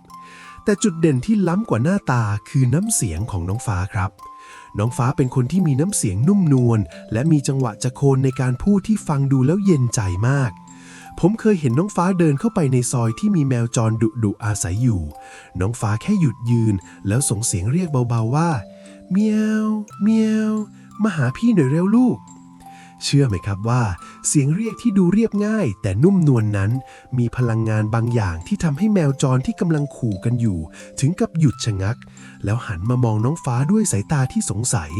แต่จุดเด่นที่ล้ำกว่าหน้าตาคือน้ำเสียงของน้องฟ้าครับน้องฟ้าเป็นคนที่มีน้ำเสียงนุ่มนวลและมีจังหวะจะโคนในการพูดที่ฟังดูแล้วเย็นใจมากผมเคยเห็นน้องฟ้าเดินเข้าไปในซอยที่มีแมวจรดุอาศัยอยู่น้องฟ้าแค่หยุดยืนแล้วส่งเสียงเรียกเบาๆว่าเมียวเมียวมาหาพี่หน่อยเร็วลูกเชื่อไหมครับว่าเสียงเรียกที่ดูเรียบง่ายแต่นุ่มนวล นั้นมีพลังงานบางอย่างที่ทำให้แมวจรที่กำลังขู่กันอยู่ถึงกับหยุดชะงักแล้วหันมามองน้องฟ้าด้วยสายตาที่สงสัย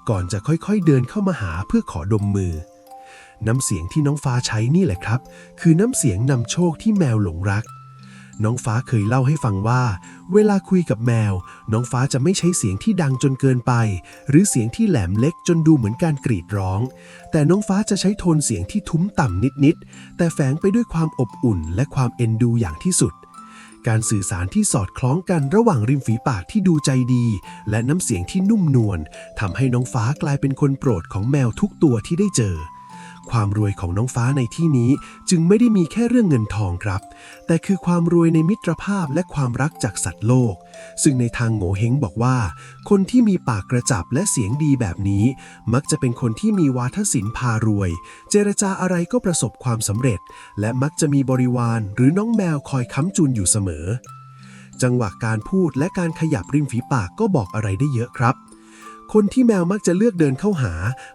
ก่อนจะค่อยๆเดินเข้ามาหาเพื่อขอดมมือน้ำเสียงที่น้องฟ้าใช้นี่แหละครับคือน้ำเสียงนำโชคที่แมวหลงรักน้องฟ้าเคยเล่าให้ฟังว่าเวลาคุยกับแมวน้องฟ้าจะไม่ใช้เสียงที่ดังจนเกินไปหรือเสียงที่แหลมเล็กจนดูเหมือนการกรีดร้องแต่น้องฟ้าจะใช้โทนเสียงที่ทุ้มต่ำนิดๆแต่แฝงไปด้วยความอบอุ่นและความเอ็นดูอย่างที่สุดการสื่อสารที่สอดคล้องกันระหว่างริมฝีปากที่ดูใจดีและน้ำเสียงที่นุ่มนวลทำให้น้องฟ้ากลายเป็นคนโปรดของแมวทุกตัวที่ได้เจอความรวยของน้องฟ้าในที่นี้จึงไม่ได้มีแค่เรื่องเงินทองครับแต่คือความรวยในมิตรภาพและความรักจากสัตว์โลกซึ่งในทางโงเห้งบอกว่าคนที่มีปากกระจับและเสียงดีแบบนี้มักจะเป็นคนที่มีวาทศิลป์พารวยเจรจาอะไรก็ประสบความสำเร็จและมักจะมีบริวารหรือน้องแมวคอยค้ำจุนอยู่เสมอจังหวะการพูดและการขยับริมฝีปากก็บอกอะไรได้เยอะครับคนที่แมวมักจะเลือกเดินเข้าหา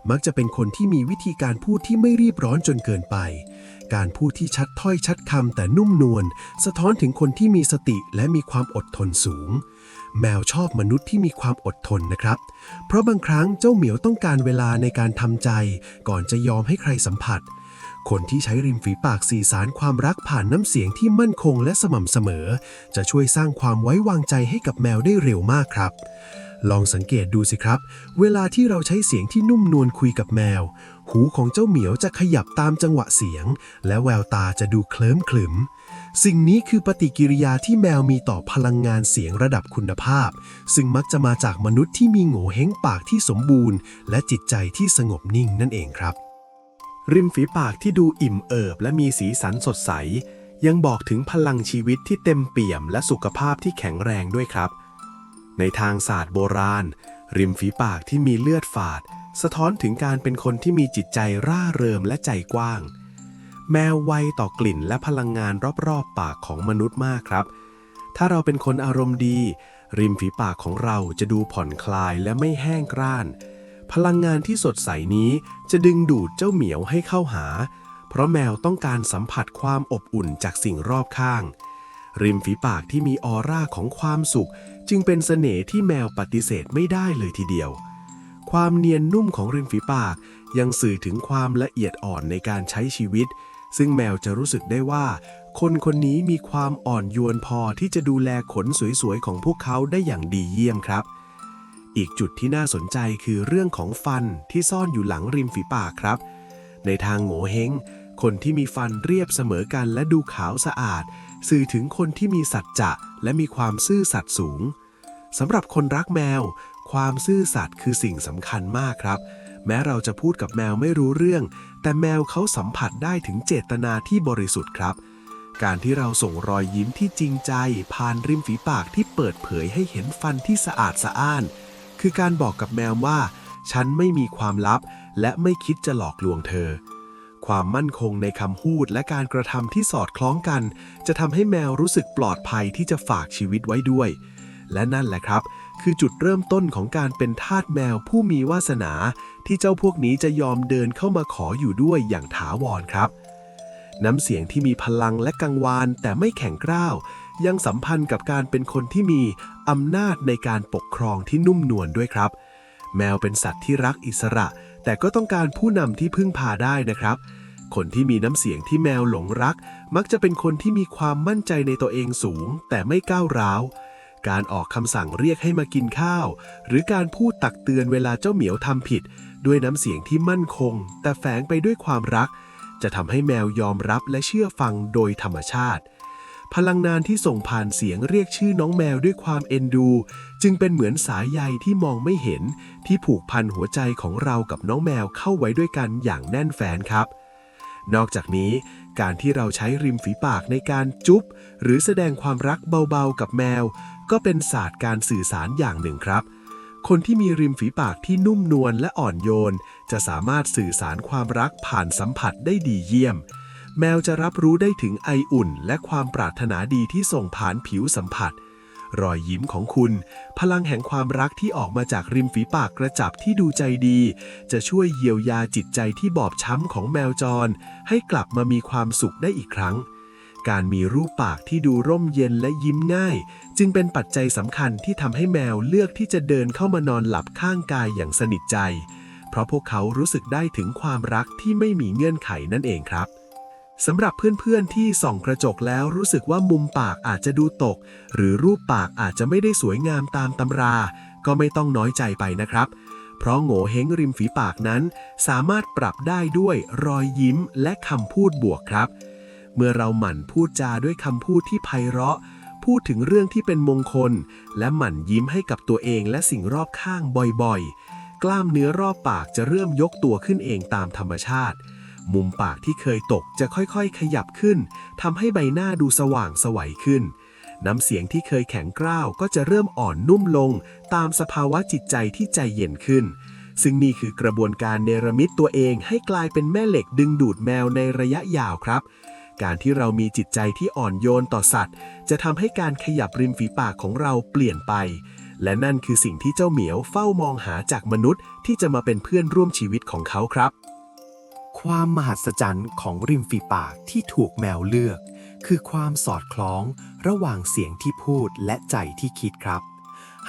มักจะเป็นคนที่มีวิธีการพูดที่ไม่รีบร้อนจนเกินไปการพูดที่ชัดถ้อยชัดคำแต่นุ่มนวลสะท้อนถึงคนที่มีสติและมีความอดทนสูงแมวชอบมนุษย์ที่มีความอดทนนะครับเพราะบางครั้งเจ้าเหมียวต้องการเวลาในการทำใจก่อนจะยอมให้ใครสัมผัสคนที่ใช้ริมฝีปากสื่อสารความรักผ่านน้ำเสียงที่มั่นคงและสม่ำเสมอจะช่วยสร้างความไว้วางใจให้กับแมวได้เร็วมากครับลองสังเกตดูสิครับเวลาที่เราใช้เสียงที่นุ่มนวลคุยกับแมวหูของเจ้าเหมียวจะขยับตามจังหวะเสียงและแววตาจะดูเคลิ้มขรึมสิ่งนี้คือปฏิกิริยาที่แมวมีต่อพลังงานเสียงระดับคุณภาพซึ่งมักจะมาจากมนุษย์ที่มีโง่เห้งปากที่สมบูรณ์และจิตใจที่สงบนิ่งนั่นเองครับริมฝีปากที่ดูอิ่มเอิบและมีสีสันสดใสยังบอกถึงพลังชีวิตที่เต็มเปี่ยมและสุขภาพที่แข็งแรงด้วยครับในทางศาสตร์โบราณริมฝีปากที่มีเลือดฝาด สะท้อนถึงการเป็นคนที่มีจิตใจร่าเริงและใจกว้างแมวไวต่อกลิ่นและพลังงานรอบๆปากของมนุษย์มากครับถ้าเราเป็นคนอารมณ์ดีริมฝีปากของเราจะดูผ่อนคลายและไม่แห้งกร้านพลังงานที่สดใสนี้จะดึงดูดเจ้าเหมียวให้เข้าหาเพราะแมวต้องการสัมผัสความอบอุ่นจากสิ่งรอบข้างริมฝีปากที่มีออร่าของความสุขจึงเป็นเสน่ห์ที่แมวปฏิเสธไม่ได้เลยทีเดียวความเนียนนุ่มของริมฝีปากยังสื่อถึงความละเอียดอ่อนในการใช้ชีวิตซึ่งแมวจะรู้สึกได้ว่าคนคนนี้มีความอ่อนโยนพอที่จะดูแลขนสวยๆของพวกเขาได้อย่างดีเยี่ยมครับอีกจุดที่น่าสนใจคือเรื่องของฟันที่ซ่อนอยู่หลังริมฝีปากครับในทางโง่เฮงคนที่มีฟันเรียบเสมอกันและดูขาวสะอาดสื่อถึงคนที่มีสัจจะและมีความซื่อสัตย์สูงสำหรับคนรักแมวความซื่อสัตย์คือสิ่งสำคัญมากครับแม้เราจะพูดกับแมวไม่รู้เรื่องแต่แมวเขาสัมผัสได้ถึงเจตนาที่บริสุทธิ์ครับการที่เราส่งรอยยิ้มที่จริงใจผ่านริมฝีปากที่เปิดเผยให้เห็นฟันที่สะอาดสะอ้านคือการบอกกับแมวว่าฉันไม่มีความลับและไม่คิดจะหลอกลวงเธอความมั่นคงในคำพูดและการกระทำที่สอดคล้องกันจะทำให้แมวรู้สึกปลอดภัยที่จะฝากชีวิตไว้ด้วยและนั่นแหละครับคือจุดเริ่มต้นของการเป็นทาสแมวผู้มีวาสนาที่เจ้าพวกนี้จะยอมเดินเข้ามาขออยู่ด้วยอย่างถาวรครับน้ำเสียงที่มีพลังและกังวานแต่ไม่แข็งกร้าวยังสัมพันธ์กับการเป็นคนที่มีอำนาจในการปกครองที่นุ่มนวลด้วยครับแมวเป็นสัตว์ที่รักอิสระแต่ก็ต้องการผู้นำที่พึ่งพาได้นะครับคนที่มีน้ำเสียงที่แมวหลงรักมักจะเป็นคนที่มีความมั่นใจในตัวเองสูงแต่ไม่ก้าวร้าวการออกคำสั่งเรียกให้มากินข้าวหรือการพูดตักเตือนเวลาเจ้าเหมียวทำผิดด้วยน้ำเสียงที่มั่นคงแต่แฝงไปด้วยความรักจะทำให้แมวยอมรับและเชื่อฟังโดยธรรมชาติพลังงานที่ส่งผ่านเสียงเรียกชื่อน้องแมวด้วยความเอ็นดูจึงเป็นเหมือนสายใยที่มองไม่เห็นที่ผูกพันหัวใจของเรากับน้องแมวเข้าไว้ด้วยกันอย่างแน่นแฟ้นครับนอกจากนี้การที่เราใช้ริมฝีปากในการจุ๊บหรือแสดงความรักเบาๆกับแมวก็เป็นศาสตร์การสื่อสารอย่างหนึ่งครับคนที่มีริมฝีปากที่นุ่มนวลและอ่อนโยนจะสามารถสื่อสารความรักผ่านสัมผัสได้ดีเยี่ยมแมวจะรับรู้ได้ถึงไออุ่นและความปรารถนาดีที่ส่งผ่านผิวสัมผัสรอยยิ้มของคุณพลังแห่งความรักที่ออกมาจากริมฝีปากกระจับที่ดูใจดีจะช่วยเยียวยาจิตใจที่บอบช้ำของแมวจรให้กลับมามีความสุขได้อีกครั้งการมีรูปปากที่ดูร่มเย็นและยิ้มง่ายจึงเป็นปัจจัยสำคัญที่ทำให้แมวเลือกที่จะเดินเข้ามานอนหลับข้างกายอย่างสนิทใจเพราะพวกเขารู้สึกได้ถึงความรักที่ไม่มีเงื่อนไขนั่นเองครับสำหรับเพื่อนๆที่ส่องกระจกแล้วรู้สึกว่ามุมปากอาจจะดูตกหรือรูปปากอาจจะไม่ได้สวยงามตามตำราก็ไม่ต้องน้อยใจไปนะครับเพราะโง่เฮงริมฝีปากนั้นสามารถปรับได้ด้วยรอยยิ้มและคำพูดบวกครับเมื่อเราหมั่นพูดจาด้วยคำพูดที่ไพเราะพูดถึงเรื่องที่เป็นมงคลและหมั่นยิ้มให้กับตัวเองและสิ่งรอบข้างบ่อยๆกล้ามเนื้อรอบปากจะเริ่มยกตัวขึ้นเองตามธรรมชาติมุมปากที่เคยตกจะค่อยๆขยับขึ้นทำให้ใบหน้าดูสว่างไสวขึ้นน้ำเสียงที่เคยแข็งกร้าวก็จะเริ่มอ่อนนุ่มลงตามสภาวะจิตใจที่ใจเย็นขึ้นซึ่งนี่คือกระบวนการเนรมิตตัวเองให้กลายเป็นแม่เหล็กดึงดูดแมวในระยะยาวครับการที่เรามีจิตใจที่อ่อนโยนต่อสัตว์จะทำให้การขยับริมฝีปากของเราเปลี่ยนไปและนั่นคือสิ่งที่เจ้าเหมียวเฝ้ามองหาจากมนุษย์ที่จะมาเป็นเพื่อนร่วมชีวิตของเขาครับความมหัศจรรย์ของริมฝีปากที่ถูกแมวเลือกคือความสอดคล้องระหว่างเสียงที่พูดและใจที่คิดครับ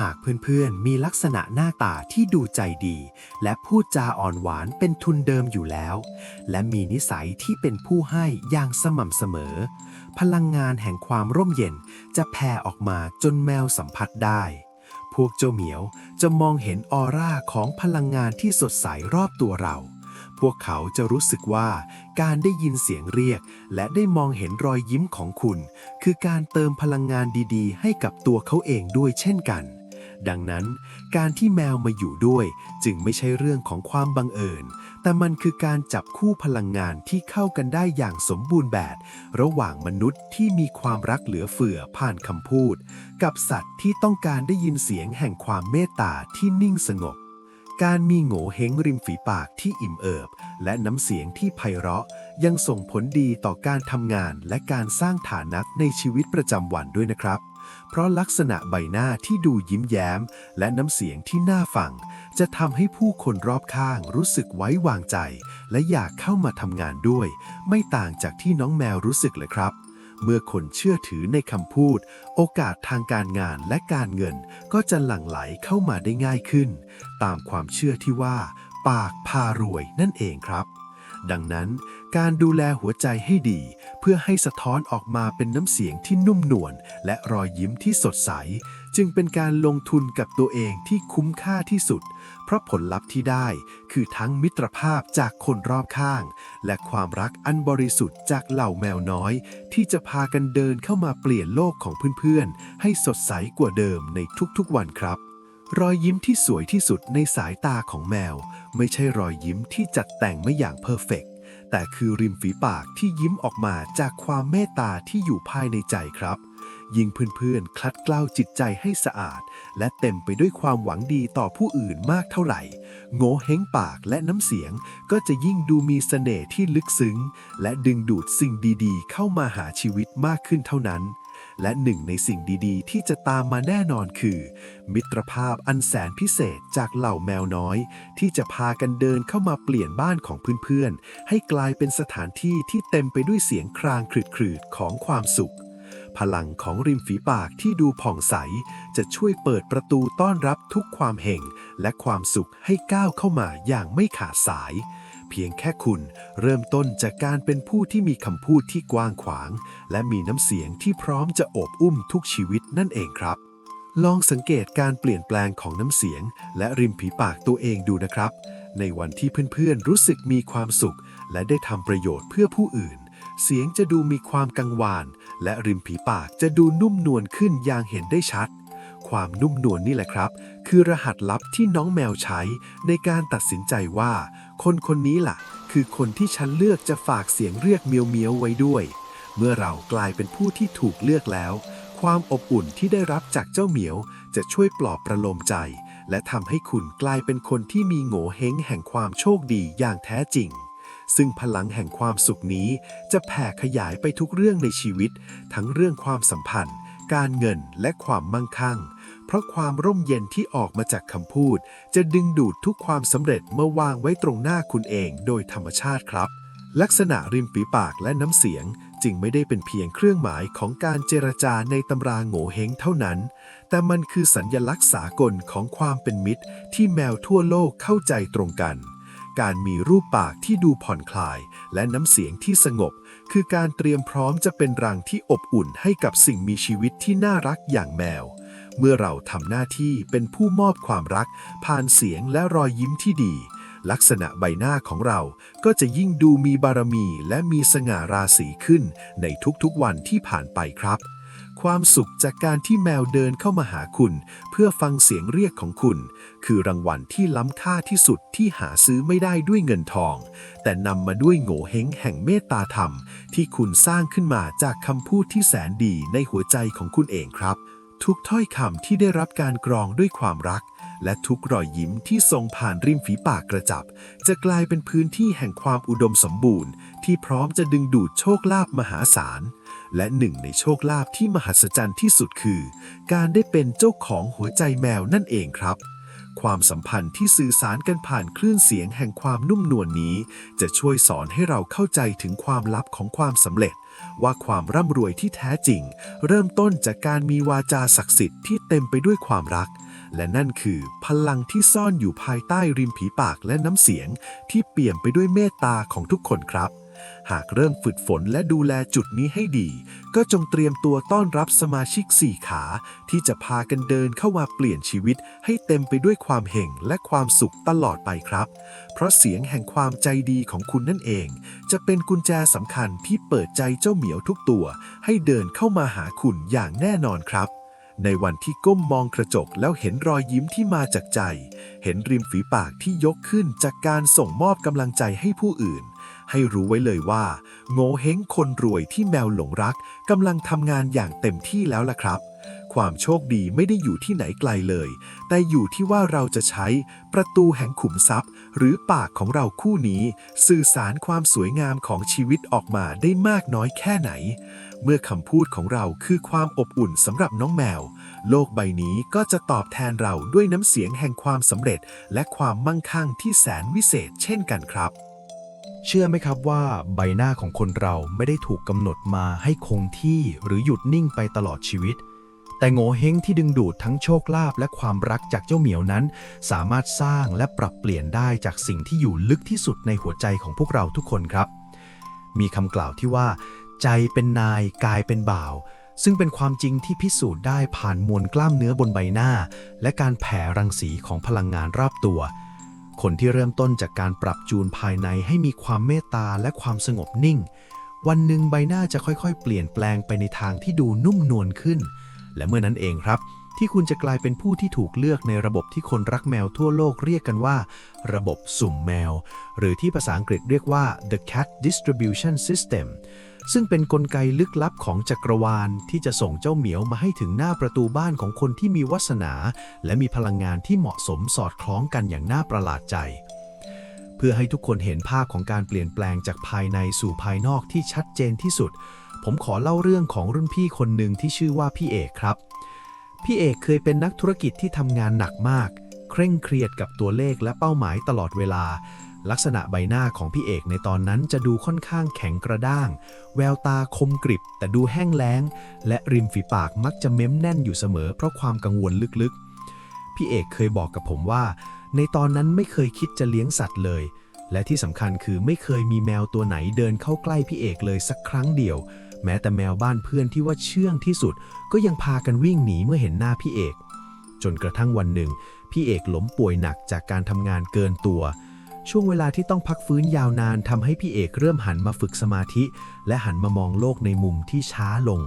หากเพื่อนๆมีลักษณะหน้าตาที่ดูใจดีและพูดจาอ่อนหวานเป็นทุนเดิมอยู่แล้วและมีนิสัยที่เป็นผู้ให้อย่างสม่ำเสมอพลังงานแห่งความร่มเย็นจะแผ่ออกมาจนแมวสัมผัสได้พวกเจ้าเหมียวจะมองเห็นออร่าของพลังงานที่สดใสรอบตัวเราพวกเขาจะรู้สึกว่าการได้ยินเสียงเรียกและได้มองเห็นรอยยิ้มของคุณคือการเติมพลังงานดีๆให้กับตัวเขาเองด้วยเช่นกันดังนั้นการที่แมวมาอยู่ด้วยจึงไม่ใช่เรื่องของความบังเอิญแต่มันคือการจับคู่พลังงานที่เข้ากันได้อย่างสมบูรณ์แบบระหว่างมนุษย์ที่มีความรักเหลือเฟือผ่านคำพูดกับสัตว์ที่ต้องการได้ยินเสียงแห่งความเมตตาที่นิ่งสงบ การมีโง่เห้งริมฝีปากที่อิ่มเอิบและน้ำเสียงที่ไพเราะยังส่งผลดีต่อการทำงานและการสร้างฐานะในชีวิตประจำวันด้วยนะครับ เพราะลักษณะใบหน้าที่ดูยิ้มแย้มและน้ำเสียงที่น่าฟังจะทำให้ผู้คนรอบข้างรู้สึกไว้วางใจและอยากเข้ามาทำงานด้วยไม่ต่างจากที่น้องแมวรู้สึกเลยครับ เมื่อคนเชื่อถือในคำพูดโอกาสทางการงานและการเงินก็จะหลั่งไหลเข้ามาได้ง่ายขึ้นตามความเชื่อที่ว่าปากพารวยนั่นเองครับ ดังนั้นการดูแลหัวใจให้ดีเพื่อให้สะท้อนออกมาเป็นน้ำเสียงที่นุ่มนวลและรอยยิ้มที่สดใสจึงเป็นการลงทุนกับตัวเองที่คุ้มค่าที่สุดเพราะผลลัพธ์ที่ได้คือทั้งมิตรภาพจากคนรอบข้างและความรักอันบริสุทธิ์จากเหล่าแมวน้อยที่จะพากันเดินเข้ามาเปลี่ยนโลกของเพื่อนๆให้สดใสกว่าเดิมในทุกๆวันครับรอยยิ้มที่สวยที่สุดในสายตาของแมวไม่ใช่รอยยิ้มที่จัดแต่งไม่อย่างเพอร์เฟกต์แต่คือริมฝีปากที่ยิ้มออกมาจากความเมตตาที่อยู่ภายในใจครับยิ่งเพื่อนๆคลัดเกลาจิตใจให้สะอาดและเต็มไปด้วยความหวังดีต่อผู้อื่นมากเท่าไหร่โง่เห้งปากและน้ำเสียงก็จะยิ่งดูมีเสน่ห์ที่ลึกซึ้งและดึงดูดสิ่งดีๆเข้ามาหาชีวิตมากขึ้นเท่านั้นและหนึ่งในสิ่งดีๆที่จะตามมาแน่นอนคือมิตรภาพอันแสนพิเศษจากเหล่าแมวน้อยที่จะพากันเดินเข้ามาเปลี่ยนบ้านของเพื่อนๆให้กลายเป็นสถานที่ที่เต็มไปด้วยเสียงครางครืดๆของความสุขพลังของริมฝีปากที่ดูผ่องใสจะช่วยเปิดประตูต้อนรับทุกความเฮงและความสุขให้ก้าวเข้ามาอย่างไม่ขาดสายเพียงแค่คุณเริ่มต้นจากการเป็นผู้ที่มีคำพูดที่กว้างขวางและมีน้ำเสียงที่พร้อมจะโอบอุ้มทุกชีวิตนั่นเองครับลองสังเกตการเปลี่ยนแปลงของน้ำเสียงและริมฝีปากตัวเองดูนะครับในวันที่เพื่อนๆรู้สึกมีความสุขและได้ทำประโยชน์เพื่อผู้อื่นเสียงจะดูมีความกังวานและริมฝีปากจะดูนุ่มนวลขึ้นอย่างเห็นได้ชัดความนุ่มนวลนี่แหละครับคือรหัสลับที่น้องแมวใช้ในการตัดสินใจว่าคนคนนี้ล่ะคือคนที่ฉันเลือกจะฝากเสียงเรียกเมียวเมียวไว้ด้วยเมื่อเรากลายเป็นผู้ที่ถูกเลือกแล้วความอบอุ่นที่ได้รับจากเจ้าเหมียวจะช่วยปลอบประโลมใจและทำให้คุณกลายเป็นคนที่มีโง่เห้งแห่งความโชคดีอย่างแท้จริงซึ่งพลังแห่งความสุขนี้จะแผ่ขยายไปทุกเรื่องในชีวิตทั้งเรื่องความสัมพันธ์การเงินและความมั่งคั่งเพราะความร่มเย็นที่ออกมาจากคำพูดจะดึงดูดทุกความสำเร็จเมื่อวางไว้ตรงหน้าคุณเองโดยธรรมชาติครับลักษณะริมฝีปากและน้ำเสียงจึงไม่ได้เป็นเพียงเครื่องหมายของการเจรจาในตำราโง่เฮงเท่านั้นแต่มันคือสัญลักษณ์สากลของความเป็นมิตรที่แมวทั่วโลกเข้าใจตรงกันการมีรูปปากที่ดูผ่อนคลายและน้ำเสียงที่สงบคือการเตรียมพร้อมจะเป็นรังที่อบอุ่นให้กับสิ่งมีชีวิตที่น่ารักอย่างแมวเมื่อเราทำหน้าที่เป็นผู้มอบความรักผ่านเสียงและรอยยิ้มที่ดีลักษณะใบหน้าของเราก็จะยิ่งดูมีบารมีและมีสง่าราศีขึ้นในทุกๆวันที่ผ่านไปครับความสุขจากการที่แมวเดินเข้ามาหาคุณเพื่อฟังเสียงเรียกของคุณคือรางวัลที่ล้ำค่าที่สุดที่หาซื้อไม่ได้ด้วยเงินทองแต่นำมาด้วยโง่เห้งแห่งเมตตาธรรมที่คุณสร้างขึ้นมาจากคำพูดที่แสนดีในหัวใจของคุณเองครับทุกถ้อยคำที่ได้รับการกรองด้วยความรักและทุกรอยยิ้มที่ส่งผ่านริมฝีปากกระจับจะกลายเป็นพื้นที่แห่งความอุดมสมบูรณ์ที่พร้อมจะดึงดูดโชคลาภมหาศาลและหนึ่งในโชคลาภที่มหัศจรรย์ที่สุดคือการได้เป็นเจ้าของหัวใจแมวนั่นเองครับความสัมพันธ์ที่สื่อสารกันผ่านคลื่นเสียงแห่งความนุ่มนวลนี้จะช่วยสอนให้เราเข้าใจถึงความลับของความสำเร็จว่าความร่ำรวยที่แท้จริงเริ่มต้นจากการมีวาจาศักดิ์สิทธิ์ที่เต็มไปด้วยความรักและนั่นคือพลังที่ซ่อนอยู่ภายใต้ริมฝีปากและน้ำเสียงที่เปี่ยมไปด้วยเมตตาของทุกคนครับหากเริ่มฝึกฝนและดูแลจุดนี้ให้ดีก็จงเตรียมตัวต้อนรับสมาชิก4ขาที่จะพากันเดินเข้ามาเปลี่ยนชีวิตให้เต็มไปด้วยความเห่งและความสุขตลอดไปครับเพราะเสียงแห่งความใจดีของคุณนั่นเองจะเป็นกุญแจสำคัญที่เปิดใจเจ้าเหมียวทุกตัวให้เดินเข้ามาหาคุณอย่างแน่นอนครับในวันที่ก้มมองกระจกแล้วเห็นรอยยิ้มที่มาจากใจเห็นริมฝีปากที่ยกขึ้นจากการส่งมอบกำลังใจให้ผู้อื่นให้รู้ไว้เลยว่าโง่เห้งคนรวยที่แมวหลงรักกำลังทำงานอย่างเต็มที่แล้วล่ะครับ ความโชคดีไม่ได้อยู่ที่ไหนไกลเลย แต่อยู่ที่ว่าเราจะใช้ประตูแห่งขุมทรัพย์ หรือปากของเราคู่นี้ สื่อสารความสวยงามของชีวิตออกมาได้มากน้อยแค่ไหน เมื่อคำพูดของเราคือความอบอุ่นสำหรับน้องแมว โลกใบนี้ก็จะตอบแทนเราด้วยน้ำเสียงแห่งความสำเร็จ และความมั่งคั่งที่แสนวิเศษเช่นกันครับ เชื่อไหมครับว่าใบหน้าของคนเราไม่ได้ถูกกำหนดมาให้คงที่หรือหยุดนิ่งไปตลอดชีวิต แต่โงเห้งที่ดึงดูดทั้งโชคลาภและความรักจากเจ้าเหมียวนั้น สามารถสร้างและปรับเปลี่ยนได้จากสิ่งที่อยู่ลึกที่สุดในหัวใจของพวกเราทุกคนครับ มีคำกล่าวที่ว่า ใจเป็นนายกายเป็นบ่าว ซึ่งเป็นความจริงที่พิสูจน์ได้ผ่านมวลกล้ามเนื้อบนใบหน้า และการแผ่รังสีของพลังงานรอบตัว คนที่เริ่มต้นจากการปรับจูนภายในให้มีความเมตตาและความสงบนิ่ง วันหนึ่งใบหน้าจะค่อยๆเปลี่ยนแปลงไปในทางที่ดูนุ่มนวลขึ้น และเมื่อนั้นเองครับที่คุณจะกลายเป็นผู้ที่ถูกเลือกในระบบที่คนรักแมวทั่วโลกเรียกกันว่า ระบบสุ่มแมว หรือที่ภาษาอังกฤษเรียกว่า The Cat Distribution System ซึ่งเป็นกลไกลึกลับของจักรวาลที่จะส่งเจ้าเหมียวมาให้ถึงหน้าประตูบ้านของคนที่มีวาสนา และมีพลังงานที่เหมาะสมสอดคล้องกันอย่างน่าประหลาดใจ เพื่อให้ทุกคนเห็นภาพของการเปลี่ยนแปลงจากภายในสู่ภายนอกที่ชัดเจนที่สุด ผมขอเล่าเรื่องของรุ่นพี่คนหนึ่งที่ชื่อว่าพี่เอกครับ พี่เอกเคยเป็นนักธุรกิจที่ทำงานหนักมาก เคร่งเครียดกับตัวเลขและเป้าหมายตลอดเวลา ลักษณะใบหน้าของพี่เอกในตอนนั้นจะดูค่อนข้างแข็งกระด้าง แววตาคมกริบแต่ดูแห้งแล้ง และริมฝีปากมักจะเม้มแน่นอยู่เสมอเพราะความกังวลลึกๆ พี่เอกเคยบอกกับผมว่า ในตอนนั้นไม่เคยคิดจะเลี้ยงสัตว์เลย และที่สำคัญคือไม่เคยมีแมวตัวไหนเดินเข้าใกล้พี่เอกเลยสักครั้งเดียว แม้แต่แมวบ้านเพื่อนที่ว่าเชื่องที่สุดก็ยังพากันวิ่งหนีเมื่อเห็นหน้าพี่เอกจนกระทั่งวันหนึ่งพี่เอกล้มป่วยหนักจากการทำงานเกินตัวช่วงเวลาที่ต้องพักฟื้นยาวนานทำให้พี่เอกเริ่มหันมาฝึกสมาธิและหันมามองโลกในมุมที่ช้าลง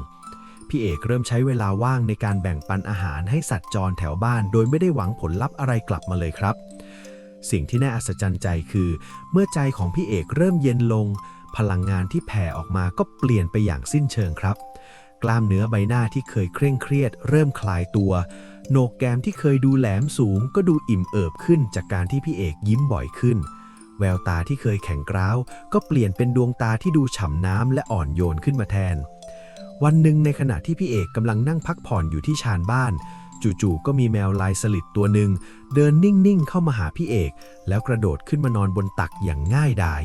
พี่เอกเริ่มใช้เวลาว่างในการแบ่งปันอาหารให้สัตว์จรแถวบ้านโดยไม่ได้หวังผลลัพธ์อะไรกลับมาเลยครับสิ่งที่น่าอัศจรรย์ใจคือเมื่อใจของพี่เอกเริ่มเย็นลงพลังงานที่แผ่ออกมาก็เปลี่ยนไปอย่างสิ้นเชิงครับกล้ามเนื้อใบหน้าที่เคยเคร่งเครียดเริ่มคลายตัวโหนกแก้มที่เคยดูแหลมสูงก็ดูอิ่มเอิบขึ้นจากการที่พี่เอกยิ้มบ่อยขึ้นแววตาที่เคยแข็งกร้าวก็เปลี่ยนเป็นดวงตาที่ดูฉ่ำน้ำและอ่อนโยนขึ้นมาแทนวันหนึ่งในขณะที่พี่เอกกำลังนั่งพักผ่อนอยู่ที่ชานบ้านจู่ๆก็มีแมวลายสลิดตัวหนึ่งเดินนิ่งๆเข้ามาหาพี่เอกแล้วกระโดดขึ้นมานอนบนตักอย่างง่ายดาย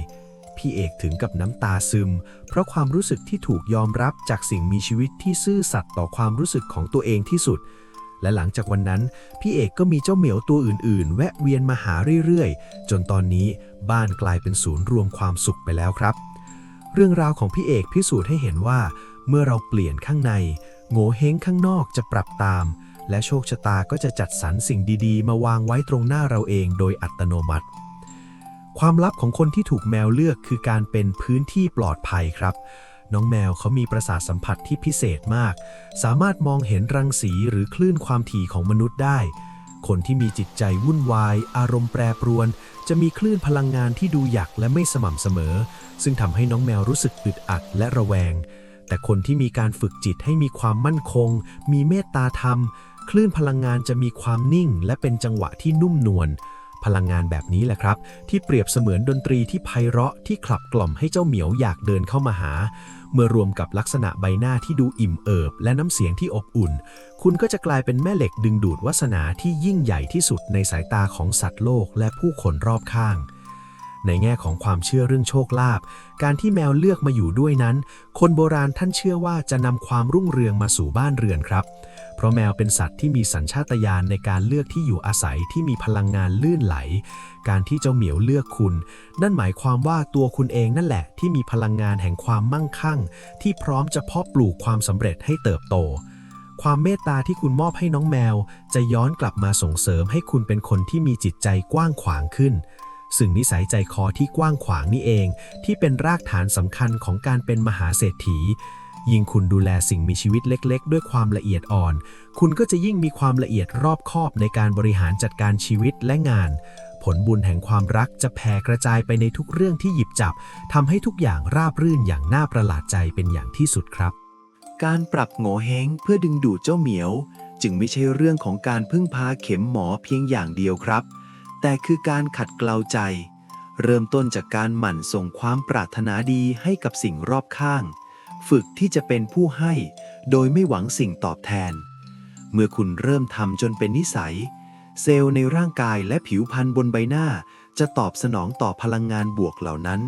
พี่เอกถึงกับน้ำตาซึมเพราะความรู้สึกที่ถูกยอมรับจากสิ่งมีชีวิตที่ซื่อสัตย์ต่อความรู้สึกของตัวเองที่สุดและหลังจากวันนั้นพี่เอกก็มีเจ้าเหมียวตัวอื่นๆแวะเวียนมาหาเรื่อยๆจนตอนนี้บ้านกลายเป็นศูนย์รวมความสุขไปแล้วครับเรื่องราวของพี่เอกพิสูจน์ให้เห็นว่าเมื่อเราเปลี่ยนข้างในโง่เฮงข้างนอกจะปรับตามและโชคชะตาก็จะจัดสรรสิ่งดีๆมาวางไว้ตรงหน้าเราเองโดยอัตโนมัติความลับของคนที่ถูกแมวเลือกคือการเป็นพื้นที่ปลอดภัยครับน้องแมวเขามีประสาทสัมผัสที่พิเศษมากสามารถมองเห็นรังสีหรือคลื่นความถี่ของมนุษย์ได้คนที่มีจิตใจวุ่นวายอารมณ์แปรปรวนจะมีคลื่นพลังงานที่ดูหยักและไม่สม่ำเสมอซึ่งทำให้น้องแมวรู้สึกอึดอัดและระแวงแต่คนที่มีการฝึกจิตให้มีความมั่นคงมีเมตตาธรรมคลื่นพลังงานจะมีความนิ่งและเป็นจังหวะที่นุ่มนวลพลังงานแบบนี้แหละครับที่เปรียบเสมือนดนตรีที่ไพเราะที่ขับกล่อมให้เจ้าเหมียวอยากเดินเข้ามาหาเมื่อรวมกับลักษณะใบหน้าที่ดูอิ่มเอิบและน้ำเสียงที่อบอุ่นคุณก็จะกลายเป็นแม่เหล็กดึงดูดวาสนาที่ยิ่งใหญ่ที่สุดในสายตาของสัตว์โลกและผู้คนรอบข้างในแง่ของความเชื่อเรื่องโชคลาภการที่แมวเลือกมาอยู่ด้วยนั้นคนโบราณท่านเชื่อว่าจะนำความรุ่งเรืองมาสู่บ้านเรือนครับเพราะแมวเป็นสัตว์ที่มีสัญชาตญาณในการเลือกที่อยู่อาศัยที่มีพลังงานลื่นไหลการที่เจ้าเหมียวเลือกคุณนั่นหมายความว่าตัวคุณเองนั่นแหละที่มีพลังงานแห่งความมั่งคั่งที่พร้อมจะเพาะปลูกความสำเร็จให้เติบโตความเมตตาที่คุณมอบให้น้องแมวจะย้อนกลับมาส่งเสริมให้คุณเป็นคนที่มีจิตใจกว้างขวางขึ้นซึ่งนิสัยใจคอที่กว้างขวางนี่เองที่เป็นรากฐานสำคัญของการเป็นมหาเศรษฐียิ่งคุณดูแลสิ่งมีชีวิตเล็กๆด้วยความละเอียดอ่อนคุณก็จะยิ่งมีความละเอียดรอบคอบในการบริหารจัดการชีวิตและงานผลบุญแห่งความรักจะแผ่กระจายไปในทุกเรื่องที่หยิบจับทำให้ทุกอย่างราบรื่นอย่างน่าประหลาดใจเป็นอย่างที่สุดครับ การปรับโงเห้งเพื่อดึงดูดเจ้าเหมียวจึงไม่ใช่เรื่องของการพึ่งพาเข็มหมอเพียงอย่างเดียวครับ แต่คือการขัดเกลาใจ เริ่มต้นจากการหมั่นส่งความปรารถนาดีให้กับสิ่งรอบข้าง ฝึกที่จะเป็นผู้ให้โดยไม่หวังสิ่งตอบแทน เมื่อคุณเริ่มทำจนเป็นนิสัย เซลล์ในร่างกายและผิวพรรณบนใบหน้าจะตอบสนองต่อพลังงานบวกเหล่านั้น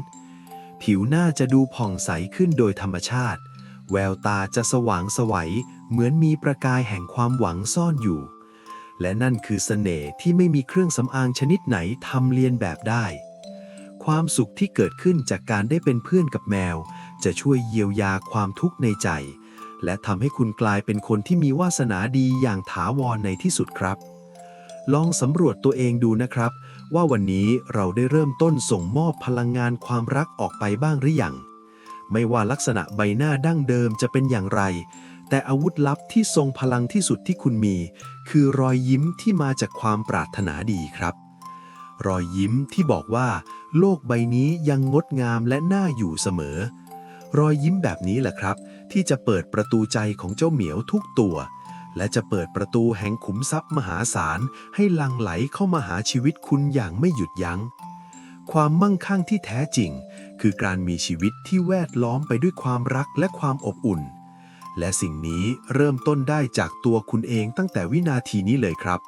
ผิวหน้าจะดูผ่องใสขึ้นโดยธรรมชาติ แววตาจะสว่างไสวเหมือนมีประกายแห่งความหวังซ่อนอยู่ และนั่นคือเสน่ห์ที่ไม่มีเครื่องสำอางชนิดไหนทำเลียนแบบได้ ความสุขที่เกิดขึ้นจากการได้เป็นเพื่อนกับแมวจะช่วยเยียวยาความทุกข์ในใจ และทำให้คุณกลายเป็นคนที่มีวาสนาดีอย่างถาวรในที่สุดครับ ลองสำรวจตัวเองดูนะครับว่าวันนี้เราได้เริ่มต้นส่งมอบพลังงานความรักออกไปบ้างหรือยังไม่ว่าลักษณะใบหน้าดั้งเดิมจะเป็นอย่างไรแต่อาวุธลับที่ทรงพลังที่สุดที่คุณมีคือรอยยิ้มที่มาจากความปรารถนาดีครับรอยยิ้มที่บอกว่าโลกใบนี้ยังงดงามและน่าอยู่เสมอรอยยิ้มแบบนี้แหละครับที่จะเปิดประตูใจของเจ้าเหมียวทุกตัวและจะเปิดประตูแห่งขุมทรัพย์มหาศาลให้หลั่งไหลเข้ามาหาชีวิตคุณอย่างไม่หยุดยัง้งความมั่งคั่งที่แท้จริงคือการมีชีวิตที่แวดล้อมไปด้วยความรักและความอบอุ่นและสิ่งนี้เริ่มต้นได้จากตัวคุณเองตั้งแต่วินาทีนี้เลยครับ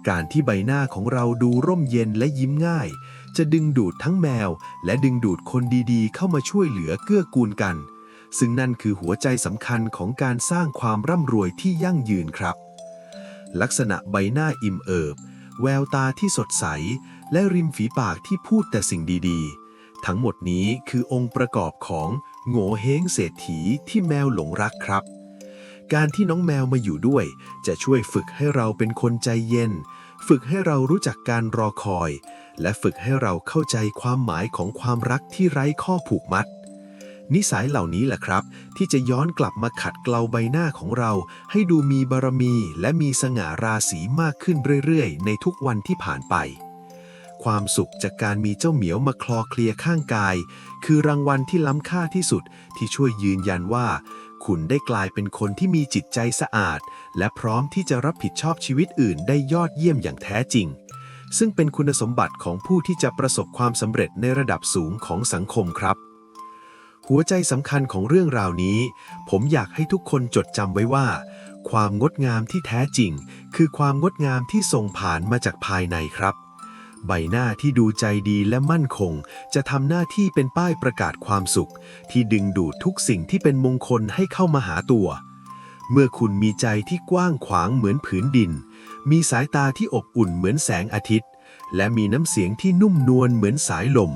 การที่ใบหน้าของเราดูร่มเย็นและยิ้มง่ายจะดึงดูดทั้งแมวและดึงดูดคนดีๆเข้ามาช่วยเหลือเกื้อกูลกันซึ่งนั่นคือหัวใจสำคัญของการสร้างความร่ำรวยที่ยั่งยืนครับลักษณะใบหน้าอิ่มเอิบแววตาที่สดใสและริมฝีปากที่พูดแต่สิ่งดีๆทั้งหมดนี้คือองค์ประกอบของโง่เฮงเศรษฐีที่แมวหลงรักครับการที่น้องแมวมาอยู่ด้วยจะช่วยฝึกให้เราเป็นคนใจเย็นฝึกให้เรารู้จักการรอคอยและฝึกให้เราเข้าใจความหมายของความรักที่ไร้ข้อผูกมัดนิสัยเหล่านี้แหละครับที่จะย้อนกลับมาขัดเกลาใบหน้าของเราให้ดูมีบารมีและมีสง่าราศีมากขึ้นเรื่อยๆในทุกวันที่ผ่านไปความสุขจากการมีเจ้าเหมียวมาคลอเคลียข้างกายคือรางวัลที่ล้ำค่าที่สุดที่ช่วยยืนยันว่าคุณได้กลายเป็นคนที่มีจิตใจสะอาดและพร้อมที่จะรับผิดชอบชีวิตอื่นได้ยอดเยี่ยมอย่างแท้จริงซึ่งเป็นคุณสมบัติของผู้ที่จะประสบความสำเร็จในระดับสูงของสังคมครับหัวใจสำคัญของเรื่องราวนี้ผมอยากให้ทุกคนจดจำไว้ว่าความงดงามที่แท้จริงคือความงดงามที่ส่งผ่านมาจากภายในครับใบหน้าที่ดูใจดีและมั่นคงจะทำหน้าที่เป็นป้ายประกาศความสุขที่ดึงดูดทุกสิ่งที่เป็นมงคลให้เข้ามาหาตัวเมื่อคุณมีใจที่กว้างขวางเหมือนผืนดินมีสายตาที่อบอุ่นเหมือนแสงอาทิตย์และมีน้ำเสียงที่นุ่มนวลเหมือนสายลม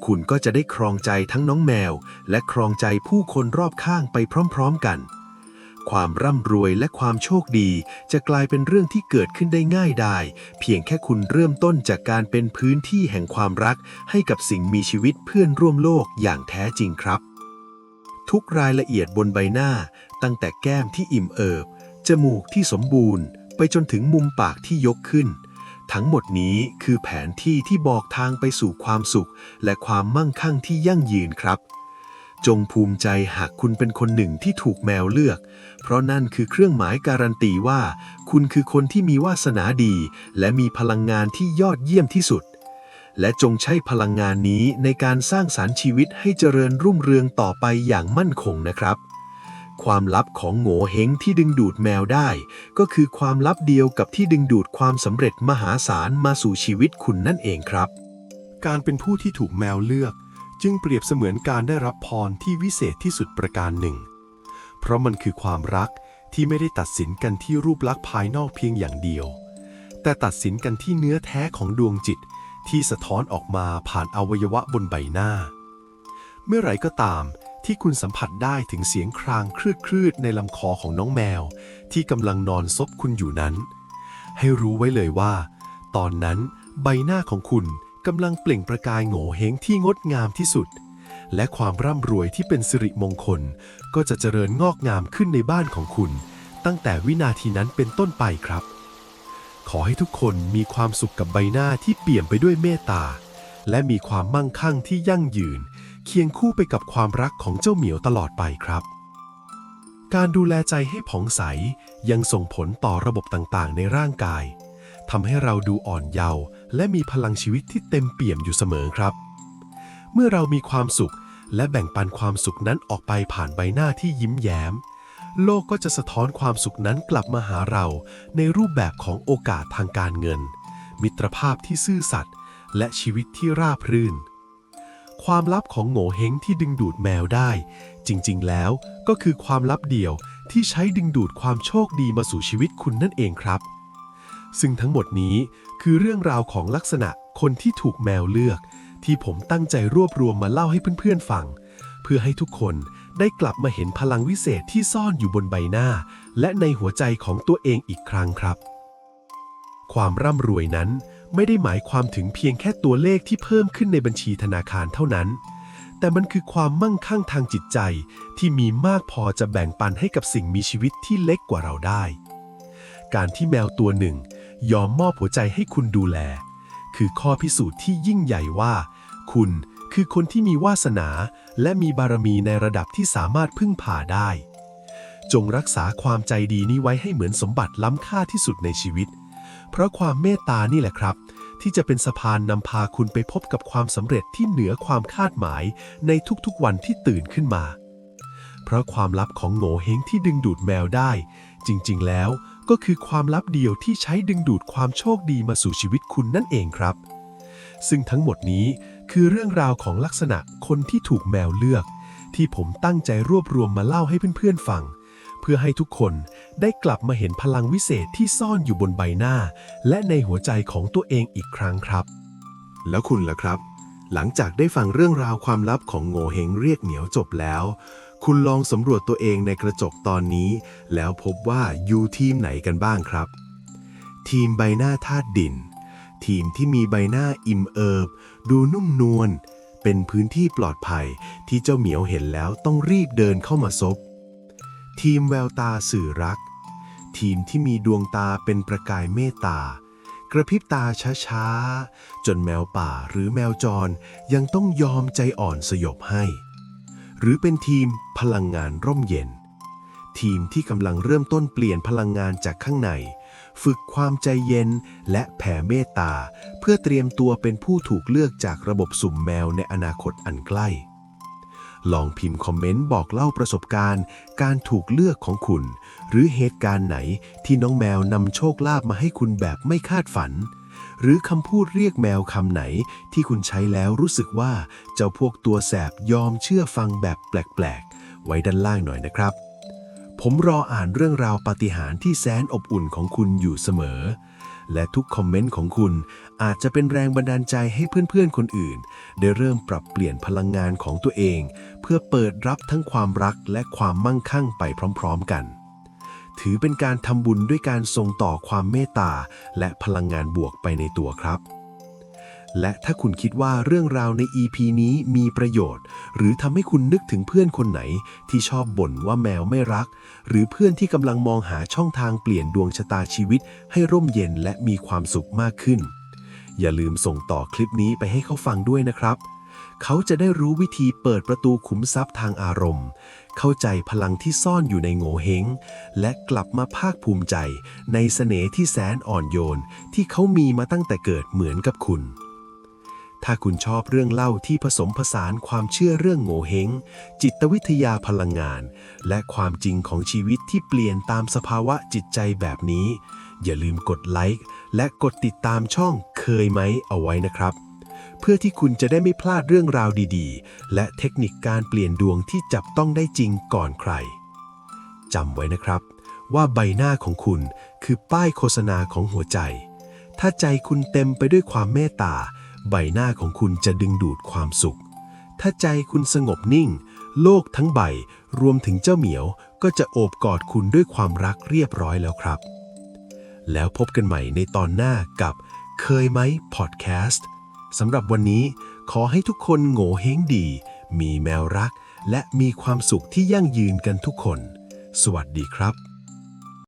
คุณก็จะได้ครองใจทั้งน้องแมวและครองใจผู้คนรอบข้างไปพร้อมๆกันความร่ำรวยและความโชคดีจะกลายเป็นเรื่องที่เกิดขึ้นได้ง่ายดายเพียงแค่คุณเริ่มต้นจากการเป็นพื้นที่แห่งความรักให้กับสิ่งมีชีวิตเพื่อนร่วมโลกอย่างแท้จริงครับทุกรายละเอียดบนใบหน้าตั้งแต่แก้มที่อิ่มเอิบจมูกที่สมบูรณ์ไปจนถึงมุมปากที่ยกขึ้นทั้งหมดนี้คือแผนที่ที่บอกทางไปสู่ความสุขและความมั่งคั่งที่ยั่งยืนครับจงภูมิใจหากคุณเป็นคนหนึ่งที่ถูกแมวเลือกเพราะนั่นคือเครื่องหมายการันตีว่าคุณคือคนที่มีวาสนาดีและมีพลังงานที่ยอดเยี่ยมที่สุดและจงใช้พลังงานนี้ในการสร้างสรรค์ชีวิตให้เจริญรุ่งเรืองต่อไปอย่างมั่นคงนะครับความลับของโง่เฮงที่ดึงดูดแมวได้ก็คือความลับเดียวกับที่ดึงดูดความสำเร็จมหาศาลมาสู่ชีวิตคุณนั่นเองครับการเป็นผู้ที่ถูกแมวเลือกจึงเปรียบเสมือนการได้รับพรที่วิเศษที่สุดประการหนึ่งเพราะมันคือความรักที่ไม่ได้ตัดสินกันที่รูปลักษณ์ภายนอกเพียงอย่างเดียวแต่ตัดสินกันที่เนื้อแท้ของดวงจิตที่สะท้อนออกมาผ่านอวัยวะบนใบหน้าเมื่อไหร่ก็ตามที่คุณสัมผัสได้ถึงเสียงครางคลืดๆในลำคอของน้องแมวที่กำลังนอนซบคุณอยู่นั้นให้รู้ไว้เลยว่าตอนนั้นใบหน้าของคุณกำลังเปล่งประกายโง่เฮงที่งดงามที่สุดและความร่ำรวยที่เป็นสิริมงคลก็จะเจริญงอกงามขึ้นในบ้านของคุณตั้งแต่วินาทีนั้นเป็นต้นไปครับขอให้ทุกคนมีความสุขกับใบหน้าที่เปี่ยมไปด้วยเมตตาและมีความมั่งคั่งที่ยั่งยืนเคียงคู่ไปกับความรักของเจ้าเหมียวตลอดไปครับ การดูแลใจให้ผ่องใสยังส่งผลต่อระบบต่างๆในร่างกายทำให้เราดูอ่อนเยาว์และมีพลังชีวิตที่เต็มเปี่ยมอยู่เสมอครับ เมื่อเรามีความสุขและแบ่งปันความสุขนั้นออกไปผ่านใบหน้าที่ยิ้มแย้มโลกก็จะสะท้อนความสุขนั้นกลับมาหาเราในรูปแบบของโอกาสทางการเงินมิตรภาพที่ซื่อสัตย์และชีวิตที่ราบรื่นความลับของโง่เฮงที่ดึงดูดแมวได้จริงๆแล้วก็คือความลับเดียวที่ใช้ดึงดูดความโชคดีมาสู่ชีวิตคุณนั่นเองครับซึ่งทั้งหมดนี้คือเรื่องราวของลักษณะคนที่ถูกแมวเลือกที่ผมตั้งใจรวบรวมมาเล่าให้เพื่อนๆฟังเพื่อให้ทุกคนได้กลับมาเห็นพลังวิเศษที่ซ่อนอยู่บนใบหน้าและในหัวใจของตัวเองอีกครั้งครับความร่ำรวยนั้นไม่ได้หมายความถึงเพียงแค่ตัวเลขที่เพิ่มขึ้นในบัญชีธนาคารเท่านั้นแต่มันคือความมั่งคั่งทางจิตใจที่มีมากพอจะแบ่งปันให้กับสิ่งมีชีวิตที่เล็กกว่าเราได้การที่แมวตัวหนึ่งยอมมอบหัวใจให้คุณดูแลคือข้อพิสูจน์ที่ยิ่งใหญ่ว่าคุณคือคนที่มีวาสนาและมีบารมีในระดับที่สามารถพึ่งพาได้จงรักษาความใจดีนี้ไว้ให้เหมือนสมบัติล้ำค่าที่สุดในชีวิตเพราะความเมตตานี่แหละครับที่จะเป็นสะพานนำพาคุณไปพบกับความสำเร็จที่เหนือความคาดหมายในทุกๆวันที่ตื่นขึ้นมาเพราะความลับของโง่เฮงที่ดึงดูดแมวได้จริงๆแล้วก็คือความลับเดียวที่ใช้ดึงดูดความโชคดีมาสู่ชีวิตคุณนั่นเองครับซึ่งทั้งหมดนี้คือเรื่องราวของลักษณะคนที่ถูกแมวเลือกที่ผมตั้งใจรวบรวมมาเล่าให้เพื่อนๆฟังเพื่อให้ทุกคนได้กลับมาเห็นพลังวิเศษที่ซ่อนอยู่บนใบหน้าและในหัวใจของตัวเองอีกครั้งครับแล้วคุณล่ะครับหลังจากได้ฟังเรื่องราวความลับของโง่เฮงเรียกเหมียวจบแล้วคุณลองสำรวจตัวเองในกระจกตอนนี้แล้วพบว่าอยู่ทีมไหนกันบ้างครับทีมใบหน้าธาตุดินทีมที่มีใบหน้าอิ่มเอิบดูนุ่มนวลเป็นพื้นที่ปลอดภัยที่เจ้าเหมียวเห็นแล้วต้องรีบเดินเข้ามาซบทีมแววตาสื่อรักทีมที่มีดวงตาเป็นประกายเมตตากระพริบตาช้าๆจนแมวป่าหรือแมวจรยังต้องยอมใจอ่อนสยบให้หรือเป็นทีมพลังงานร่มเย็นทีมที่กำลังเริ่มต้นเปลี่ยนพลังงานจากข้างในฝึกความใจเย็นและแผ่เมตตาเพื่อเตรียมตัวเป็นผู้ถูกเลือกจากระบบสุ่มแมวในอนาคตอันใกล้ลองพิมพ์คอมเมนต์บอกเล่าประสบการณ์การถูกเลือกของคุณหรือเหตุการณ์ไหนที่น้องแมวนำโชคลาภมาให้คุณแบบไม่คาดฝันหรือคำพูดเรียกแมวคำไหนที่คุณใช้แล้วรู้สึกว่าเจ้าพวกตัวแสบยอมเชื่อฟังแบบแปลกๆไว้ด้านล่างหน่อยนะครับผมรออ่านเรื่องราวปาฏิหาริย์ที่แสนอบอุ่นของคุณอยู่เสมอและทุกคอมเมนต์ของคุณอาจจะเป็นแรงบันดาลใจให้เพื่อนๆคนอื่นได้เริ่มปรับเปลี่ยนพลังงานของตัวเองเพื่อเปิดรับทั้งความรักและความมั่งคั่งไปพร้อมๆกันถือเป็นการทำบุญด้วยการส่งต่อความเมตตาและพลังงานบวกไปในตัวครับและถ้าคุณคิดว่าเรื่องราวใน EP นี้มีประโยชน์หรือทำให้คุณนึกถึงเพื่อนคนไหนที่ชอบบ่นว่าแมวไม่รักหรือเพื่อนที่กำลังมองหาช่องทางเปลี่ยนดวงชะตาชีวิตให้ร่มเย็นและมีความสุขมากขึ้นอย่าลืมส่งต่อคลิปนี้ไปให้เขาฟังด้วยนะครับเขาจะได้รู้วิธีเปิดประตูขุมทรัพย์ทางอารมณ์เข้าใจพลังที่ซ่อนอยู่ในโง่เฮงและกลับมาภาคภูมิใจในเสน่ห์ที่แสนอ่อนโยนที่เขามีมาตั้งแต่เกิดเหมือนกับคุณถ้าคุณชอบเรื่องเล่าที่ผสมผสานความเชื่อเรื่องโง่เฮงจิตวิทยาพลังงานและความจริงของชีวิตที่เปลี่ยนตามสภาวะจิตใจแบบนี้อย่าลืมกดไลค์และกดติดตามช่องเคยไหมเอาไว้นะครับเพื่อที่คุณจะได้ไม่พลาดเรื่องราวดีๆและเทคนิคการเปลี่ยนดวงที่จับต้องได้จริงก่อนใครจำไว้นะครับว่าใบหน้าของคุณคือป้ายโฆษณาของหัวใจถ้าใจคุณเต็มไปด้วยความเมตตาใบหน้าของคุณจะดึงดูดความสุขถ้าใจคุณสงบนิ่งโลกทั้งใบรวมถึงเจ้าเหมียวก็จะโอบกอดคุณด้วยความรักเรียบร้อยแล้วครับแล้วพบกันใหม่ในตอนหน้ากับเคยไหมพอดแคสต์สำหรับวันนี้ขอให้ทุกคนโง่เฮงดีมีแมวรักและมีความสุขที่ยั่งยืนกันทุกคนสวัสดีครับ